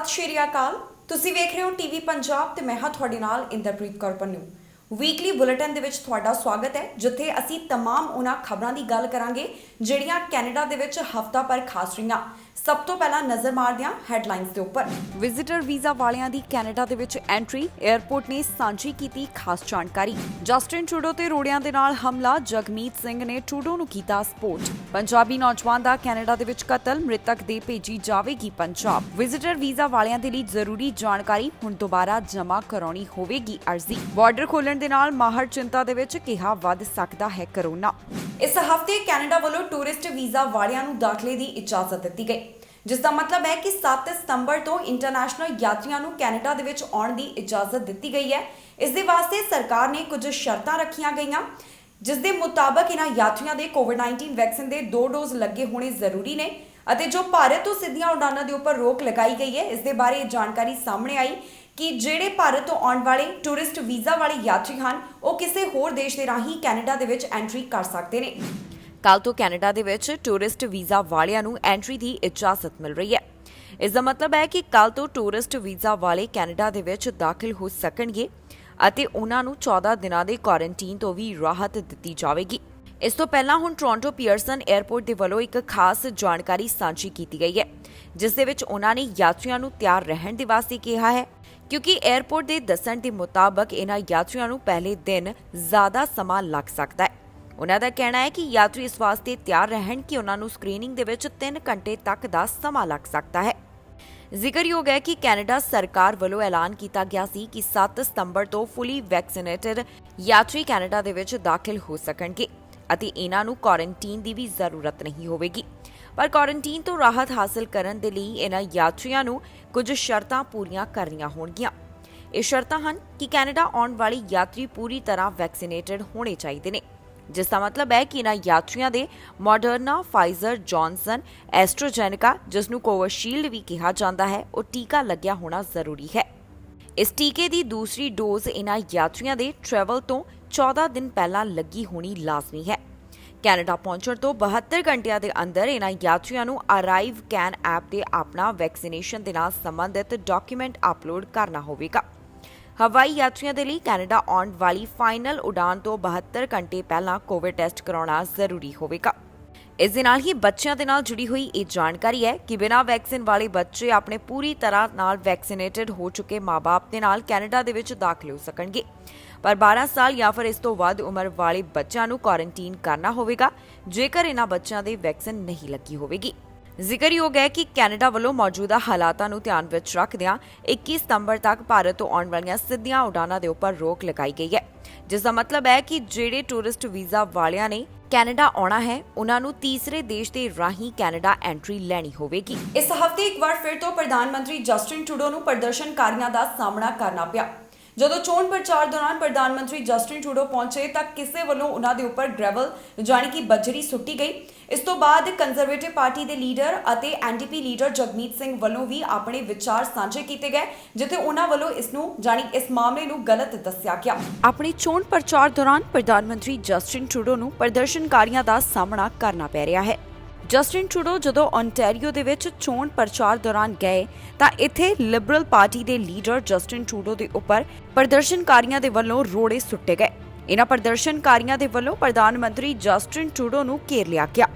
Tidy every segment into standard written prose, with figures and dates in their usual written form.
ਸਤਿ ਸ਼੍ਰੀ ਅਕਾਲ। ਤੁਸੀਂ ਵੇਖ ਰਹੇ ਹੋ ਟੀਵੀ ਪੰਜਾਬ ਤੇ ਮੈਂ ਹਾਂ ਤੁਹਾਡੇ ਨਾਲ ਇੰਦਰਪ੍ਰੀਤ ਕੌਰ ਪੰਨੂ। ਵੀਕਲੀ ਬੁਲੇਟਿਨ ਦੇ ਵਿੱਚ ਤੁਹਾਡਾ ਸਵਾਗਤ ਹੈ, ਜਿੱਥੇ ਅਸੀਂ तमाम ਉਹਨਾਂ ਖਬਰਾਂ ਦੀ ਗੱਲ ਕਰਾਂਗੇ ਜਿਹੜੀਆਂ ਕੈਨੇਡਾ ਦੇ ਵਿੱਚ ਹਫ਼ਤਾ ਭਰ ਖਾਸ ਰਹੀਆਂ। ਸਭ ਤੋਂ ਪਹਿਲਾਂ ਨਜ਼ਰ ਮਾਰਦੇ ਹਾਂ ਹੈਡਲਾਈਨਸ ਦੇ ਉੱਪਰ। ਵਿਜ਼ਿਟਰ ਵੀਜ਼ਾ ਵਾਲਿਆਂ ਦੀ ਕੈਨੇਡਾ ਦੇ ਵਿੱਚ ਐਂਟਰੀ, 에ਅਰਪੋਰਟ ਨੇ ਸਾਂਝੀ ਕੀਤੀ ਖਾਸ ਜਾਣਕਾਰੀ। ਜਸਟਿਨ ਟਰੂਡੋ ਤੇ ਰੋੜਿਆਂ ਦੇ ਨਾਲ ਹਮਲਾ, ਜਗਮੀਤ ਸਿੰਘ ਨੇ ਟਰੂਡੋ ਨੂੰ ਕੀਤਾ ਸਪੋਰਟ। ਪੰਜਾਬੀ ਨੌਜਵਾਨ ਦਾ ਕੈਨੇਡਾ ਦੇ ਵਿੱਚ ਕਤਲ, ਮ੍ਰਿਤਕ ਦੇ ਭੇਜੀ ਜਾਵੇਗੀ ਪੰਜਾਬ। ਵਿਜ਼ਿਟਰ ਵੀਜ਼ਾ ਵਾਲਿਆਂ ਦੇ ਲਈ ਜ਼ਰੂਰੀ ਜਾਣਕਾਰੀ, ਹੁਣ ਦੁਬਾਰਾ ਜਮ੍ਹਾਂ ਕਰਾਉਣੀ ਹੋਵੇਗੀ ਅਰਜ਼ੀ। ਬਾਰਡਰ ਖੋਲ੍ਹਣ ਦੇ ਨਾਲ ਮਾਹਰ ਚਿੰਤਾ ਦੇ ਵਿੱਚ, ਕਿਹਾ ਵੱਧ ਸਕਦਾ ਹੈ ਕਰੋਨਾ। ਇਸ ਹਫ਼ਤੇ ਕੈਨੇਡਾ ਵੱਲੋਂ ਟੂਰਿਸਟ ਵੀਜ਼ਾ ਵਾਲਿਆਂ ਨੂੰ ਦਾਖਲੇ ਦੀ ਇਜਾਜ਼ਤ ਦਿੱਤੀ ਗਈ, ਜਿਸ ਦਾ ਮਤਲਬ ਹੈ ਕਿ 7 ਸਤੰਬਰ ਤੋਂ ਇੰਟਰਨੈਸ਼ਨਲ ਯਾਤਰੀਆਂ ਨੂੰ ਕੈਨੇਡਾ ਦੇ ਵਿੱਚ ਆਉਣ ਦੀ ਇਜਾਜ਼ਤ ਦਿੱਤੀ ਗਈ ਹੈ। ਇਸ ਦੇ ਵਾਸਤੇ ਸਰਕਾਰ ਨੇ ਕੁਝ ਸ਼ਰਤਾਂ ਰੱਖੀਆਂ ਗਈਆਂ, ਜਿਸ ਦੇ ਮੁਤਾਬਕ ਇਹਨਾਂ ਯਾਤਰੀਆਂ ਦੇ ਕੋਵਿਡ-19 ਵੈਕਸੀਨ ਦੇ 2 ਡੋਜ਼ ਲੱਗੇ ਹੋਣੇ ਜ਼ਰੂਰੀ ਨੇ ਅਤੇ ਜੋ ਭਾਰਤ ਤੋਂ ਸਿੱਧੀਆਂ ਉਡਾਨਾਂ ਦੇ ਉੱਪਰ ਰੋਕ ਲਗਾਈ ਗਈ ਹੈ। ਇਸ ਦੇ ਬਾਰੇ ਜਾਣਕਾਰੀ ਸਾਹਮਣੇ ਆਈ ਕਿ ਜਿਹੜੇ ਭਾਰਤ ਤੋਂ ਆਉਣ ਵਾਲੇ ਟੂਰਿਸਟ ਵੀਜ਼ਾ ਵਾਲੇ ਯਾਤਰੀ ਹਨ, ਉਹ ਕਿਸੇ ਹੋਰ ਦੇਸ਼ ਦੇ ਰਾਹੀਂ ਕੈਨੇਡਾ ਦੇ ਵਿੱਚ ਐਂਟਰੀ ਕਰ ਸਕਦੇ ਨੇ। ਕੱਲ ਤੋਂ ਕੈਨੇਡਾ ਦੇ ਵਿੱਚ ਟੂਰਿਸਟ ਵੀਜ਼ਾ ਵਾਲਿਆਂ ਨੂੰ ਐਂਟਰੀ ਦੀ ਇਜਾਜ਼ਤ ਮਿਲ ਰਹੀ ਹੈ। ਇਸ ਦਾ ਮਤਲਬ ਹੈ ਕਿ ਕੱਲ ਤੋਂ ਟੂਰਿਸਟ ਵੀਜ਼ਾ ਵਾਲੇ ਕੈਨੇਡਾ ਦੇ ਵਿੱਚ ਦਾਖਲ ਹੋ ਸਕਣਗੇ ਅਤੇ ਉਹਨਾਂ ਨੂੰ 14 ਦਿਨਾਂ ਦੇ ਕੁਆਰੰਟੀਨ ਤੋਂ ਵੀ ਰਾਹਤ ਦਿੱਤੀ ਜਾਵੇਗੀ। ਇਸ ਤੋਂ ਪਹਿਲਾਂ ਹੁਣ ਟੋਰਾਂਟੋ ਪੀਅਰਸਨ 에ਅਰਪੋਰਟ ਦੇ ਵੱਲੋਂ ਇੱਕ ਖਾਸ ਜਾਣਕਾਰੀ ਸਾਂਝੀ ਕੀਤੀ ਗਈ ਹੈ, ਜਿਸ ਦੇ ਵਿੱਚ ਉਹਨਾਂ ਨੇ ਯਾਤਰੀਆਂ ਨੂੰ ਤਿਆਰ ਰਹਿਣ ਦੇ ਵਾਸਤੇ ਕਿਹਾ ਹੈ, ਕਿਉਂਕਿ 에ਅਰਪੋਰਟ ਦੇ ਦੱਸਣ ਦੇ ਮੁਤਾਬਕ ਇਹਨਾਂ ਯਾਤਰੀਆਂ ਨੂੰ ਪਹਿਲੇ ਦਿਨ ਜ਼ਿਆਦਾ ਸਮਾਂ ਲੱਗ ਸਕਦਾ ਹੈ। ਉਹਨਾਂ ਦਾ ਕਹਿਣਾ ਹੈ ਕਿ ਯਾਤਰੀ ਇਸ ਵਾਸਤੇ ਤਿਆਰ ਰਹਿਣ ਕਿ ਉਹਨਾਂ ਨੂੰ ਸਕਰੀਨਿੰਗ ਦੇ ਵਿੱਚ 3 ਘੰਟੇ ਤੱਕ ਦਾ ਸਮਾਂ ਲੱਗ ਸਕਦਾ ਹੈ। ਜ਼ਿਕਰਯੋਗ ਹੈ ਕਿ ਕੈਨੇਡਾ ਸਰਕਾਰ ਵੱਲੋਂ ਐਲਾਨ ਕੀਤਾ ਗਿਆ ਸੀ ਕਿ 7 ਸਤੰਬਰ ਤੋਂ ਫੁੱਲੀ ਵੈਕਸੀਨੇਟਡ ਯਾਤਰੀ ਕੈਨੇਡਾ ਦੇ ਵਿੱਚ ਦਾਖਲ ਹੋ ਸਕਣਗੇ ਅਤੇ ਇਹਨਾਂ ਨੂੰ ਕੁਆਰੰਟੀਨ ਦੀ ਵੀ ਜ਼ਰੂਰਤ ਨਹੀਂ ਹੋਵੇਗੀ। ਪਰ ਕੁਆਰੰਟੀਨ ਤੋਂ ਰਾਹਤ ਹਾਸਲ ਕਰਨ ਦੇ ਲਈ ਇਹਨਾਂ ਯਾਤਰੀਆਂ ਨੂੰ ਕੁਝ ਸ਼ਰਤਾਂ ਪੂਰੀਆਂ ਕਰਨੀਆਂ ਹੋਣਗੀਆਂ। ਇਹ ਸ਼ਰਤਾਂ ਹਨ ਕਿ ਕੈਨੇਡਾ ਆਉਣ ਵਾਲੇ ਯਾਤਰੀ ਪੂਰੀ ਤਰ੍ਹਾਂ ਵੈਕਸੀਨੇਟਡ ਹੋਣੇ ਚਾਹੀਦੇ ਨੇ, ਜਿਸ ਦਾ ਮਤਲਬ ਹੈ ਕਿ ਇਹਨਾਂ ਯਾਤਰੀਆਂ ਦੇ ਮੋਡਰਨਾ, ਫਾਈਜ਼ਰ, ਜੌਨਸਨ, ਐਸਟ੍ਰਾਜੈਨੇਕਾ, ਜਿਸ ਨੂੰ ਕੋਵਿਸ਼ੀਲਡ ਵੀ ਕਿਹਾ ਜਾਂਦਾ ਹੈ, ਉਹ ਟੀਕਾ ਲੱਗਿਆ ਹੋਣਾ ਜ਼ਰੂਰੀ ਹੈ। ਇਸ ਟੀਕੇ ਦੀ ਦੂਸਰੀ ਡੋਜ਼ ਇਹਨਾਂ ਯਾਤਰੀਆਂ ਦੇ ਟਰੈਵਲ ਤੋਂ 14 ਦਿਨ ਪਹਿਲਾਂ ਲੱਗੀ ਹੋਣੀ ਲਾਜ਼ਮੀ ਹੈ। ਕੈਨੇਡਾ ਪਹੁੰਚਣ ਤੋਂ 72 ਘੰਟਿਆਂ ਦੇ ਅੰਦਰ ਇਹਨਾਂ ਯਾਤਰੀਆਂ ਨੂੰ ਅਰਾਈਵ ਕੈਨ ਐਪ ਤੇ ਆਪਣਾ ਵੈਕਸੀਨੇਸ਼ਨ ਦੇ ਨਾਲ ਸੰਬੰਧਿਤ ਡਾਕੂਮੈਂਟ ਅਪਲੋਡ ਕਰਨਾ ਹੋਵੇਗਾ। ਹਵਾਈ ਯਾਤਰੀਆਂ ਦੇ ਲਈ ਕੈਨੇਡਾ ਆਉਣ ਵਾਲੀ ਫਾਈਨਲ ਉਡਾਨ ਤੋਂ 72 ਘੰਟੇ ਪਹਿਲਾਂ ਕੋਵਿਡ ਟੈਸਟ ਕਰਾਉਣਾ ਜ਼ਰੂਰੀ ਹੋਵੇਗਾ। ਇਸ ਦੇ ਨਾਲ ਹੀ ਬੱਚਿਆਂ ਦੇ ਨਾਲ ਜੁੜੀ ਹੋਈ ਇਹ ਜਾਣਕਾਰੀ ਹੈ ਕਿ ਬਿਨਾਂ ਵੈਕਸੀਨ ਵਾਲੇ ਬੱਚੇ ਆਪਣੇ ਪੂਰੀ ਤਰ੍ਹਾਂ ਨਾਲ ਵੈਕਸੀਨੇਟਡ ਹੋ ਚੁੱਕੇ ਮਾਂ-ਬਾਪ ਦੇ ਨਾਲ ਕੈਨੇਡਾ ਦੇ ਵਿੱਚ ਦਾਖਲ ਹੋ ਸਕਣਗੇ, ਪਰ 12 ਸਾਲ ਜਾਂ ਫਿਰ ਇਸ ਤੋਂ ਵੱਧ ਉਮਰ ਵਾਲੇ ਬੱਚਿਆਂ ਨੂੰ ਕੁਆਰੰਟੀਨ ਕਰਨਾ ਹੋਵੇਗਾ ਜੇਕਰ ਇਹਨਾਂ ਬੱਚਿਆਂ ਦੇ ਵੈਕਸੀਨ ਨਹੀਂ ਲੱਗੀ ਹੋਵੇਗੀ। ਜ਼ਿਕਰਯੋਗ ਹੈ ਕਿ ਕੈਨੇਡਾ ਵੱਲੋਂ ਮੌਜੂਦਾ ਹਾਲਾਤਾਂ ਨੂੰ ਧਿਆਨ ਵਿੱਚ ਰੱਖਦਿਆਂ 21 ਸਤੰਬਰ ਤੱਕ ਭਾਰਤ ਤੋਂ ਆਉਣ ਵਾਲੀਆਂ ਸਿੱਧੀਆਂ ਉਡਾਨਾਂ ਦੇ ਉੱਪਰ ਰੋਕ ਲਗਾਈ ਗਈ ਹੈ, ਜਿਸ ਦਾ ਮਤਲਬ ਹੈ ਕਿ ਜਿਹੜੇ ਟੂਰਿਸਟ ਵੀਜ਼ਾ ਵਾਲਿਆਂ ਨੇ ਕੈਨੇਡਾ ਆਉਣਾ ਹੈ, ਉਹਨਾਂ ਨੂੰ ਤੀਸਰੇ ਦੇਸ਼ ਦੇ ਰਾਹੀਂ ਕੈਨੇਡਾ ਐਂਟਰੀ ਲੈਣੀ ਹੋਵੇਗੀ। ਇਸ ਹਫ਼ਤੇ ਇੱਕ ਵਾਰ ਫਿਰ ਤੋਂ ਪ੍ਰਧਾਨ ਮੰਤਰੀ ਜਸਟਿਨ ਟਰੂਡੋ ਨੂੰ ਪ੍ਰਦਰਸ਼ਨਕਾਰੀਆਂ ਦਾ ਸਾਹਮਣਾ ਕਰਨਾ ਪਿਆ। ਜਦੋਂ ਚੋਣ ਪ੍ਰਚਾਰ ਦੌਰਾਨ ਪ੍ਰਧਾਨ ਮੰਤਰੀ ਜਸਟਿਨ ਟਰੂਡੋ ਪਹੁੰਚੇ ਤਾਂ ਕਿਸੇ ਵੱਲੋਂ ਉਹਨਾਂ ਦੇ ਉੱਪਰ ਗ੍ਰੈਵਲ ਜਾਣੀ ਕਿ ਬੱਜਰੀ ਸੁੱਟੀ ਗਈ। ਇਸ ਤੋਂ ਬਾਅਦ ਕੰਜ਼ਰਵੇਟਿਵ ਪਾਰਟੀ ਦੇ ਲੀਡਰ ਅਤੇ ਐਨਡੀਪੀ ਲੀਡਰ ਜਗਮੀਤ ਸਿੰਘ ਵੱਲੋਂ ਵੀ ਆਪਣੇ ਵਿਚਾਰ ਸਾਂਝੇ ਕੀਤੇ ਗਏ, ਜਿੱਥੇ ਉਹਨਾਂ ਵੱਲੋਂ ਇਸ ਮਾਮਲੇ ਨੂੰ ਗਲਤ ਦੱਸਿਆ ਗਿਆ। ਆਪਣੇ ਚੋਣ ਪ੍ਰਚਾਰ ਦੌਰਾਨ ਪ੍ਰਧਾਨ ਮੰਤਰੀ ਜਸਟਿਨ ਟਰੂਡੋ ਨੂੰ ਪ੍ਰਦਰਸ਼ਨਕਾਰੀਆਂ ਦਾ ਸਾਹਮਣਾ ਕਰਨਾ ਪੈ ਰਿਹਾ ਹੈ। ਜਸਟਿਨ ਟਰੂਡੋ ਜਦੋਂ ਓਨਟਾਰੀਓ ਦੇ ਵਿੱਚ ਚੋਣ ਪ੍ਰਚਾਰ ਦੌਰਾਨ ਗਏ ਤਾਂ ਇੱਥੇ ਲਿਬਰਲ ਪਾਰਟੀ ਦੇ ਲੀਡਰ ਜਸਟਿਨ ਟਰੂਡੋ ਦੇ ਉੱਪਰ ਪ੍ਰਦਰਸ਼ਨਕਾਰੀਆਂ ਦੇ ਵੱਲੋਂ ਰੋੜੇ ਸੁੱਟੇ ਗਏ। ਇਹਨਾਂ ਪ੍ਰਦਰਸ਼ਨਕਾਰੀਆਂ ਦੇ ਵੱਲੋਂ ਪ੍ਰਧਾਨ ਮੰਤਰੀ ਜਸਟਿਨ ਟਰੂਡੋ ਨੂੰ ਘੇਰ ਲਿਆ ਗਿਆ।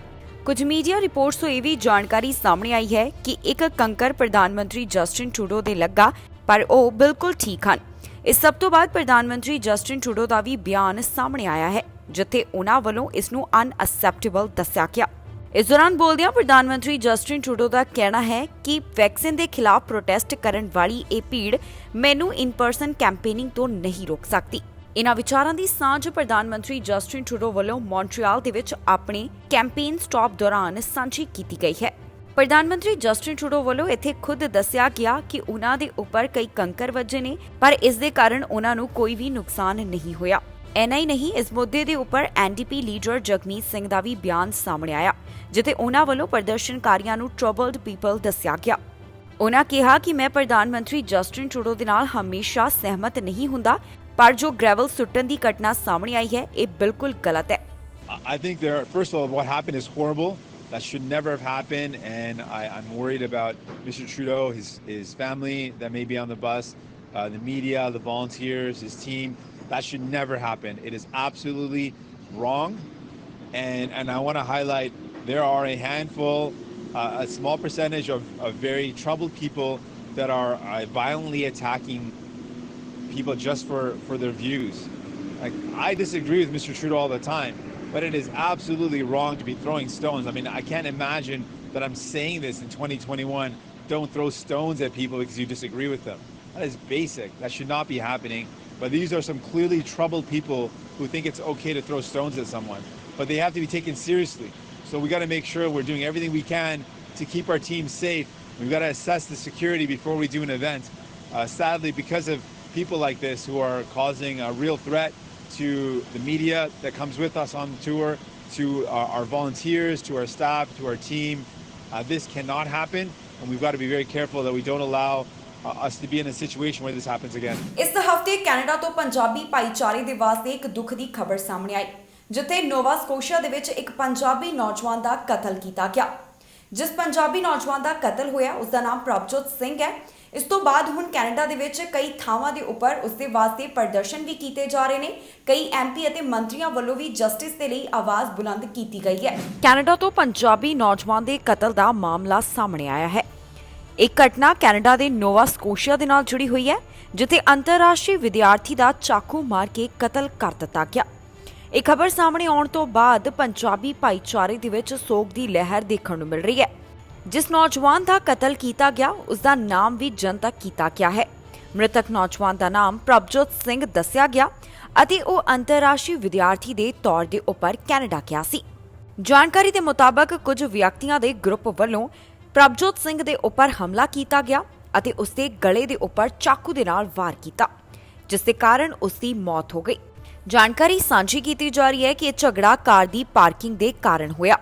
ਕੁਝ ਮੀਡੀਆ ਰਿਪੋਰਟਸ ਤੋਂ ਇਹ ਵੀ ਜਾਣਕਾਰੀ ਸਾਹਮਣੇ ਆਈ ਹੈ ਕਿ ਇੱਕ ਕੰਕਰ ਪ੍ਰਧਾਨ ਮੰਤਰੀ ਜਸਟਿਨ ਟਰੂਡੋ ਦੇ ਲੱਗਾ, ਪਰ ਉਹ ਬਿਲਕੁਲ ਠੀਕ ਹਨ। ਇਸ ਸਭ ਤੋਂ ਬਾਅਦ ਪ੍ਰਧਾਨ ਮੰਤਰੀ ਜਸਟਿਨ ਟਰੂਡੋ ਦਾ ਵੀ ਬਿਆਨ ਸਾਹਮਣੇ ਆਇਆ ਹੈ, ਜਿੱਥੇ ਉਹਨਾਂ ਵੱਲੋਂ ਇਸ ਨੂੰ ਅਨਅਸੈਪਟੇਬਲ ਦੱਸਿਆ ਗਿਆ। ਇਸ ਦੌਰਾਨ ਬੋਲਦਿਆਂ ਪ੍ਰਧਾਨ ਮੰਤਰੀ ਜਸਟਿਨ ਟਰੂਡੋ ਦਾ ਕਹਿਣਾ ਹੈ ਕਿ ਵੈਕਸੀਨ ਦੇ ਖਿਲਾਫ ਪ੍ਰੋਟੈਸਟ ਕਰਨ ਵਾਲੀ ਇਹ ਭੀੜ ਮੈਨੂੰ ਇਨ ਪਰਸਨ ਕੈਂਪੇਨਿੰਗ ਤੋਂ ਨਹੀਂ ਰੋਕ ਸਕਦੀ। ਇਹਨਾਂ ਵਿਚਾਰਾਂ ਦੀ ਸਾਂਝ ਪ੍ਰਧਾਨ ਮੰਤਰੀ ਜਸਟਿਨ ਟਰੂਡੋ ਵੱਲੋਂ ਮੌਂਟਰੀਅਲ ਦੇ ਵਿੱਚ ਆਪਣੇ ਕੈਂਪੇਨ ਸਟਾਪ ਦੌਰਾਨ ਸਾਂਝੀ ਕੀਤੀ ਗਈ ਹੈ। ਪ੍ਰਧਾਨ ਮੰਤਰੀ ਜਸਟਿਨ ਟਰੂਡੋ ਵੱਲੋਂ ਇੱਥੇ ਖੁਦ ਦੱਸਿਆ ਗਿਆ ਕਿ ਉਹਨਾਂ ਦੇ ਉੱਪਰ ਕਈ ਕੰਕਰ ਵੱਜੇ ਨੇ, ਪਰ ਇਸ ਦੇ ਕਾਰਨ ਉਹਨਾਂ ਨੂੰ ਕੋਈ ਵੀ ਨੁਕਸਾਨ ਨਹੀਂ ਹੋਇਆ। ਇੰਨਾ ਹੀ ਨਹੀਂ, ਇਸ ਮੁੱਦੇ ਦੇ ਉੱਪਰ ਐਨਡੀਪੀ ਲੀਡਰ ਜਗਮੀਤ ਸਿੰਘ ਦਾ ਵੀ ਬਿਆਨ ਸਾਹਮਣੇ ਆਇਆ, ਜਿੱਥੇ ਉਹਨਾਂ ਵੱਲੋਂ ਪ੍ਰਦਰਸ਼ਨਕਾਰੀਆਂ ਨੂੰ ਟਰਬਲਡ ਪੀਪਲ ਦੱਸਿਆ ਗਿਆ। ਉਹਨਾਂ ਕਿਹਾ ਕਿ ਮੈਂ ਪ੍ਰਧਾਨ ਮੰਤਰੀ ਜਸਟਿਨ ਟਰੂਡੋ ਦੇ ਨਾਲ ਹਮੇਸ਼ਾ ਸਹਿਮਤ ਨਹੀਂ ਹੁੰਦਾ, ਪਰ ਜੋ ਗ੍ਰੈਵਲ ਸੁੱਟਣ ਦੀ ਘਟਨਾ ਸਾਹਮਣੇ ਆਈ ਹੈ, ਇਹ ਬਿਲਕੁਲ ਗਲਤ ਹੈ। I think first of all, what happened is horrible. That should never have happened, and I'm worried about Mr. Trudeau, his family that may be on the bus, the media, the volunteers, his team. That should never happen. It is absolutely wrong, and I want to highlight there are a handful, a small percentage of very troubled people that are violently attacking people just for their views. Like, I disagree with Mr. Trudeau all the time, but it is absolutely wrong to be throwing stones. I mean, I can't imagine that I'm saying this in 2021. Don't throw stones at people because you disagree with them. That is basic. That should not be happening. But these are some clearly troubled people who think it's okay to throw stones at someone. But they have to be taken seriously. So we got to make sure we're doing everything we can to keep our team safe. We've got to assess the security before we do an event. Sadly, because of people like this who are causing a real threat to the media that comes with us on the tour, to our volunteers, to our staff, to our team, this cannot happen, and we've got to be very careful that we don't allow us to be in a situation where this happens again. ਇਸ ਹਫਤੇ Canada ਤੋਂ ਪੰਜਾਬੀ ਭਾਈਚਾਰੇ ਦੇ ਵਾਸਤੇ ਇੱਕ ਦੁੱਖ ਦੀ ਖਬਰ ਸਾਹਮਣੇ ਆਈ, ਜਿੱਥੇ ਨੋਵਾ ਸਕੋਸ਼ੀਆ ਦੇ ਵਿੱਚ ਇੱਕ ਪੰਜਾਬੀ ਨੌਜਵਾਨ ਦਾ ਕਤਲ ਕੀਤਾ ਗਿਆ। ਜਿਸ ਪੰਜਾਬੀ ਨੌਜਵਾਨ ਦਾ ਕਤਲ ਹੋਇਆ ਉਸ ਦਾ ਨਾਮ ਪ੍ਰਭਜੋਤ ਸਿੰਘ ਹੈ। ਇਸ ਤੋਂ ਬਾਅਦ ਹੁਣ ਕੈਨੇਡਾ ਦੇ ਵਿੱਚ ਕਈ ਥਾਵਾਂ ਦੇ ਉੱਪਰ ਉਸ ਦੇ ਵਾਸਤੇ ਪ੍ਰਦਰਸ਼ਨ ਵੀ ਕੀਤੇ ਜਾ ਰਹੇ ਨੇ। ਕਈ ਐਮਪੀ ਅਤੇ ਮੰਤਰੀਆਂ ਵੱਲੋਂ ਵੀ ਜਸਟਿਸ ਦੇ ਲਈ ਆਵਾਜ਼ ਬੁਲੰਦ ਕੀਤੀ ਗਈ ਹੈ। ਕੈਨੇਡਾ ਤੋਂ ਪੰਜਾਬੀ ਨੌਜਵਾਨ ਦੇ ਕਤਲ ਦਾ ਮਾਮਲਾ ਸਾਹਮਣੇ ਆਇਆ ਹੈ। ਇਹ ਘਟਨਾ ਕੈਨੇਡਾ ਦੇ ਨੋਵਾ ਸਕੋਸ਼ੀਆ ਦੇ ਨਾਲ ਜੁੜੀ ਹੋਈ ਹੈ, ਜਿੱਥੇ ਅੰਤਰਰਾਸ਼ਟਰੀ ਵਿਦਿਆਰਥੀ ਦਾ ਚਾਕੂ ਮਾਰ ਕੇ ਕਤਲ ਕਰ ਦਿੱਤਾ ਗਿਆ। ਇਹ ਖਬਰ ਸਾਹਮਣੇ ਆਉਣ ਤੋਂ ਬਾਅਦ ਪੰਜਾਬੀ ਭਾਈਚਾਰੇ ਦੇ ਵਿੱਚ ਸੋਗ ਦੀ ਲਹਿਰ ਦੇਖਣ ਨੂੰ ਮਿਲ ਰਹੀ ਹੈ। ਜਿਸ ਨੌਜਵਾਨ ਦਾ ਕਤਲ ਕੀਤਾ ਗਿਆ ਉਸ ਦਾ ਨਾਮ ਵੀ ਜਨਤਕ ਕੀਤਾ ਗਿਆ ਹੈ। ਮ੍ਰਿਤਕ ਨੌਜਵਾਨ ਦਾ ਨਾਮ ਪ੍ਰਭਜੋਤ ਸਿੰਘ ਦੱਸਿਆ ਗਿਆ ਅਤੇ ਉਹ ਅੰਤਰਰਾਸ਼ਟਰੀ ਵਿਦਿਆਰਥੀ ਦੇ ਤੌਰ ਦੇ ਉੱਪਰ ਕੈਨੇਡਾ ਗਿਆ ਸੀ। ਜਾਣਕਾਰੀ ਦੇ ਮੁਤਾਬਕ ਕੁਝ ਵਿਅਕਤੀਆਂ ਦੇ ਗਰੁੱਪ ਵੱਲੋਂ ਪ੍ਰਭਜੋਤ ਸਿੰਘ ਦੇ ਉੱਪਰ ਹਮਲਾ ਕੀਤਾ ਗਿਆ ਅਤੇ ਉਸ ਦੇ ਗਲੇ ਦੇ ਉੱਪਰ ਚਾਕੂ ਦੇ ਨਾਲ ਵਾਰ ਕੀਤਾ, ਜਿਸ ਦੇ ਕਾਰਨ ਉਸ ਦੀ ਮੌਤ ਹੋ ਗਈ। ਜਾਣਕਾਰੀ ਸਾਂਝੀ ਕੀਤੀ ਜਾ ਰਹੀ ਹੈ ਕਿ ਇਹ ਝਗੜਾ ਕਾਰ ਦੀ ਪਾਰਕਿੰਗ ਦੇ ਕਾਰਨ ਹੋਇਆ।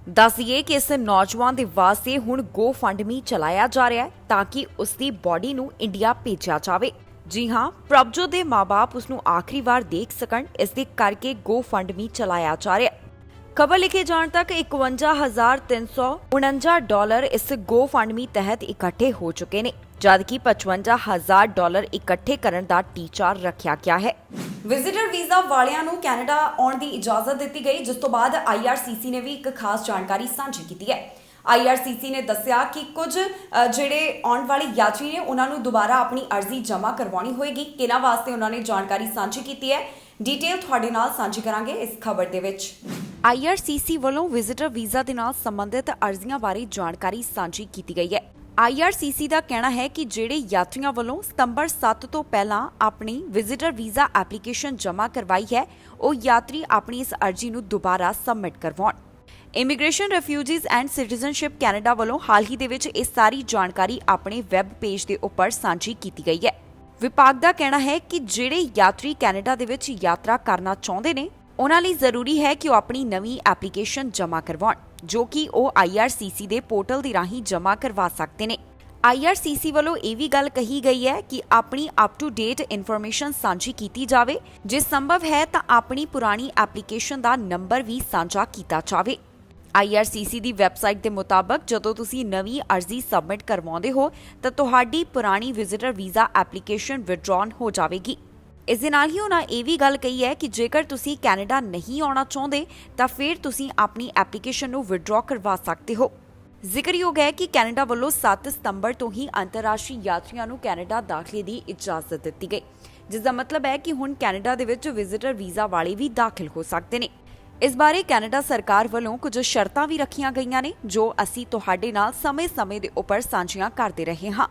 ਦੱਸ ਦਈਏ ਕਿ ਇਸ ਨੌਜਵਾਨ ਦੇ ਵਾਸਤੇ ਹੁਣ GoFundMe ਚਲਾਇਆ ਜਾ ਰਿਹਾ ਹੈ ਤਾਂ ਕਿ ਉਸ ਦੀ ਬਾਡੀ ਨੂੰ ਇੰਡੀਆ ਭੇਜਿਆ ਜਾਵੇ। ਜੀ ਹਾਂ, ਪ੍ਰਭਜੋਤ ਦੇ ਮਾਪੇ ਉਸ ਨੂੰ ਆਖਰੀ ਵਾਰ ਦੇਖ ਸਕਣ, ਇਸ ਦੇ ਕਰਕੇ GoFundMe ਚਲਾਇਆ ਜਾ ਰਿਹਾ ਹੈ। ਖਬਰ ਲਿਖੇ ਜਾਣ ਤੱਕ $51,349 ਇਸ GoFundMe ਤਹਿਤ ਇਕੱਠੇ ਹੋ ਚੁੱਕੇ ਨੇ, ਜਦਕਿ $55,000 ਇਕੱਠੇ ਕਰਨ ਦਾ ਟੀਚਾ ਰੱਖਿਆ ਗਿਆ ਹੈ। ਵਿਜ਼ਿਟਰ ਵੀਜ਼ਾ ਵਾਲਿਆਂ ਨੂੰ ਕੈਨੇਡਾ ਆਉਣ ਦੀ ਇਜਾਜ਼ਤ ਦਿੱਤੀ ਗਈ, ਜਿਸ ਤੋਂ ਬਾਅਦ IRCC ਨੇ ਵੀ ਇੱਕ ਖਾਸ ਜਾਣਕਾਰੀ ਸਾਂਝੀ ਕੀਤੀ ਹੈ। IRCC ਨੇ ਦੱਸਿਆ ਕਿ ਕੁਝ ਜਿਹੜੇ ਆਉਣ ਵਾਲੇ ਯਾਤਰੀ ਨੇ ਉਹਨਾਂ ਨੂੰ ਦੁਬਾਰਾ ਆਪਣੀ ਅਰਜ਼ੀ ਜਮ੍ਹਾਂ ਕਰਵਾਉਣੀ ਹੋਏਗੀ। ਕਿਹਨਾਂ ਵਾਸਤੇ ਉਹਨਾਂ ਨੇ ਜਾਣਕਾਰੀ ਸਾਂਝੀ ਕੀਤੀ ਹੈ, ਡਿਟੇਲ ਤੁਹਾਡੇ ਨਾਲ ਸਾਂਝੀ ਕਰਾਂਗੇ ਇਸ ਖਬਰ ਦੇ ਵਿੱਚ। IRCC ਵੱਲੋਂ ਵਿਜ਼ਿਟਰ ਵੀਜ਼ਾ ਦੇ ਨਾਲ ਸੰਬੰਧਿਤ ਅਰਜ਼ੀਆਂ ਬਾਰੇ ਜਾਣਕਾਰੀ ਸਾਂਝੀ ਕੀਤੀ ਗਈ ਹੈ। IRCC ਦਾ ਕਹਿਣਾ ਹੈ ਕਿ ਜਿਹੜੇ ਯਾਤਰੀਆਂ ਵੱਲੋਂ ਸਤੰਬਰ 7 ਤੋਂ ਪਹਿਲਾਂ ਆਪਣੀ ਵਿਜ਼ਿਟਰ ਵੀਜ਼ਾ ਐਪਲੀਕੇਸ਼ਨ ਜਮ੍ਹਾਂ ਕਰਵਾਈ ਹੈ, ਉਹ ਯਾਤਰੀ ਆਪਣੀ ਇਸ ਅਰਜ਼ੀ ਨੂੰ ਦੁਬਾਰਾ ਸਬਮਿਟ ਕਰਵਾਉਣ। Immigration, refugees and citizenship Canada ਵੱਲੋਂ ਹਾਲ ਹੀ ਦੇ ਵਿੱਚ ਇਹ ਸਾਰੀ ਜਾਣਕਾਰੀ ਆਪਣੇ ਵੈਬ ਪੇਜ ਦੇ ਉੱਪਰ ਸਾਂਝੀ ਕੀਤੀ ਗਈ ਹੈ। ਵਿਭਾਗ ਦਾ ਕਹਿਣਾ ਹੈ ਕਿ ਜਿਹੜੇ ਯਾਤਰੀ ਕੈਨੇਡਾ ਦੇ ਵਿੱਚ ਯਾਤਰਾ ਕਰਨਾ ਚਾਹੁੰਦੇ ਨੇ, ਉਹਨਾਂ ਲਈ ਜ਼ਰੂਰੀ ਹੈ ਕਿ ਉਹ ਆਪਣੀ ਨਵੀਂ ਐਪਲੀਕੇਸ਼ਨ ਜਮ੍ਹਾਂ ਕਰਵਾਉਣ, ਜੋ ਕਿ ਉਹ IRCC ਦੇ ਪੋਰਟਲ ਦੇ ਰਾਹੀਂ ਜਮ੍ਹਾਂ ਕਰਵਾ ਸਕਦੇ ਨੇ। IRCC ਵੱਲੋਂ ਇਹ ਵੀ ਗੱਲ ਕਹੀ ਗਈ ਹੈ ਕਿ ਆਪਣੀ ਅਪ ਟੂ ਡੇਟ ਇਨਫੋਰਮੇਸ਼ਨ ਸਾਂਝੀ ਕੀਤੀ ਜਾਵੇ। ਜੇ ਸੰਭਵ ਹੈ ਤਾਂ ਆਪਣੀ ਪੁਰਾਣੀ ਐਪਲੀਕੇਸ਼ਨ ਦਾ ਨੰਬਰ ਵੀ ਸਾਂਝਾ ਕੀਤਾ ਜਾਵੇ। IRCC ਦੀ ਵੈਬਸਾਈਟ ਦੇ ਮੁਤਾਬਕ ਜਦੋਂ ਤੁਸੀਂ ਨਵੀਂ ਅਰਜ਼ੀ ਸਬਮਿਟ ਕਰਵਾਉਂਦੇ ਹੋ ਤਾਂ ਤੁਹਾਡੀ ਪੁਰਾਣੀ ਵਿਜ਼ਿਟਰ ਵੀਜ਼ਾ ਐਪਲੀਕੇਸ਼ਨ ਵਿਡਰਾਨ ਹੋ ਜਾਵੇਗੀ। ਇਸ ਦੇ ਨਾਲ ਹੀ ਉਹਨਾਂ ਇਹ ਵੀ ਗੱਲ ਕਹੀ ਹੈ ਕਿ ਜੇਕਰ ਤੁਸੀਂ ਕੈਨੇਡਾ ਨਹੀਂ ਆਉਣਾ ਚਾਹੁੰਦੇ ਤਾਂ ਫਿਰ ਤੁਸੀਂ ਆਪਣੀ ਐਪਲੀਕੇਸ਼ਨ ਨੂੰ ਵਿਡਰਾ ਕਰਵਾ ਸਕਦੇ ਹੋ। ਜ਼ਿਕਰਯੋਗ ਹੈ ਕਿ ਕੈਨੇਡਾ ਵੱਲੋਂ 7 ਸਤੰਬਰ ਤੋਂ ਹੀ ਅੰਤਰਰਾਸ਼ਟਰੀ ਯਾਤਰੀਆਂ ਨੂੰ ਕੈਨੇਡਾ ਦਾਖਲੇ ਦੀ ਇਜਾਜ਼ਤ ਦਿੱਤੀ ਗਈ, ਜਿਸ ਦਾ ਮਤਲਬ ਹੈ ਕਿ ਹੁਣ ਕੈਨੇਡਾ ਦੇ ਵਿੱਚ ਵਿਜ਼ਿਟਰ ਵੀਜ਼ਾ ਵਾਲੇ ਵੀ ਦਾਖਲ ਹੋ ਸਕਦੇ ਨੇ। ਇਸ ਬਾਰੇ ਕੈਨੇਡਾ ਸਰਕਾਰ ਵੱਲੋਂ ਕੁਝ ਸ਼ਰਤਾਂ ਵੀ ਰੱਖੀਆਂ ਗਈਆਂ ਨੇ, ਜੋ ਅਸੀਂ ਤੁਹਾਡੇ ਨਾਲ ਸਮੇਂ-ਸਮੇਂ ਦੇ ਉੱਪਰ ਸਾਂਝੀਆਂ ਕਰਦੇ ਰਹੇ ਹਾਂ।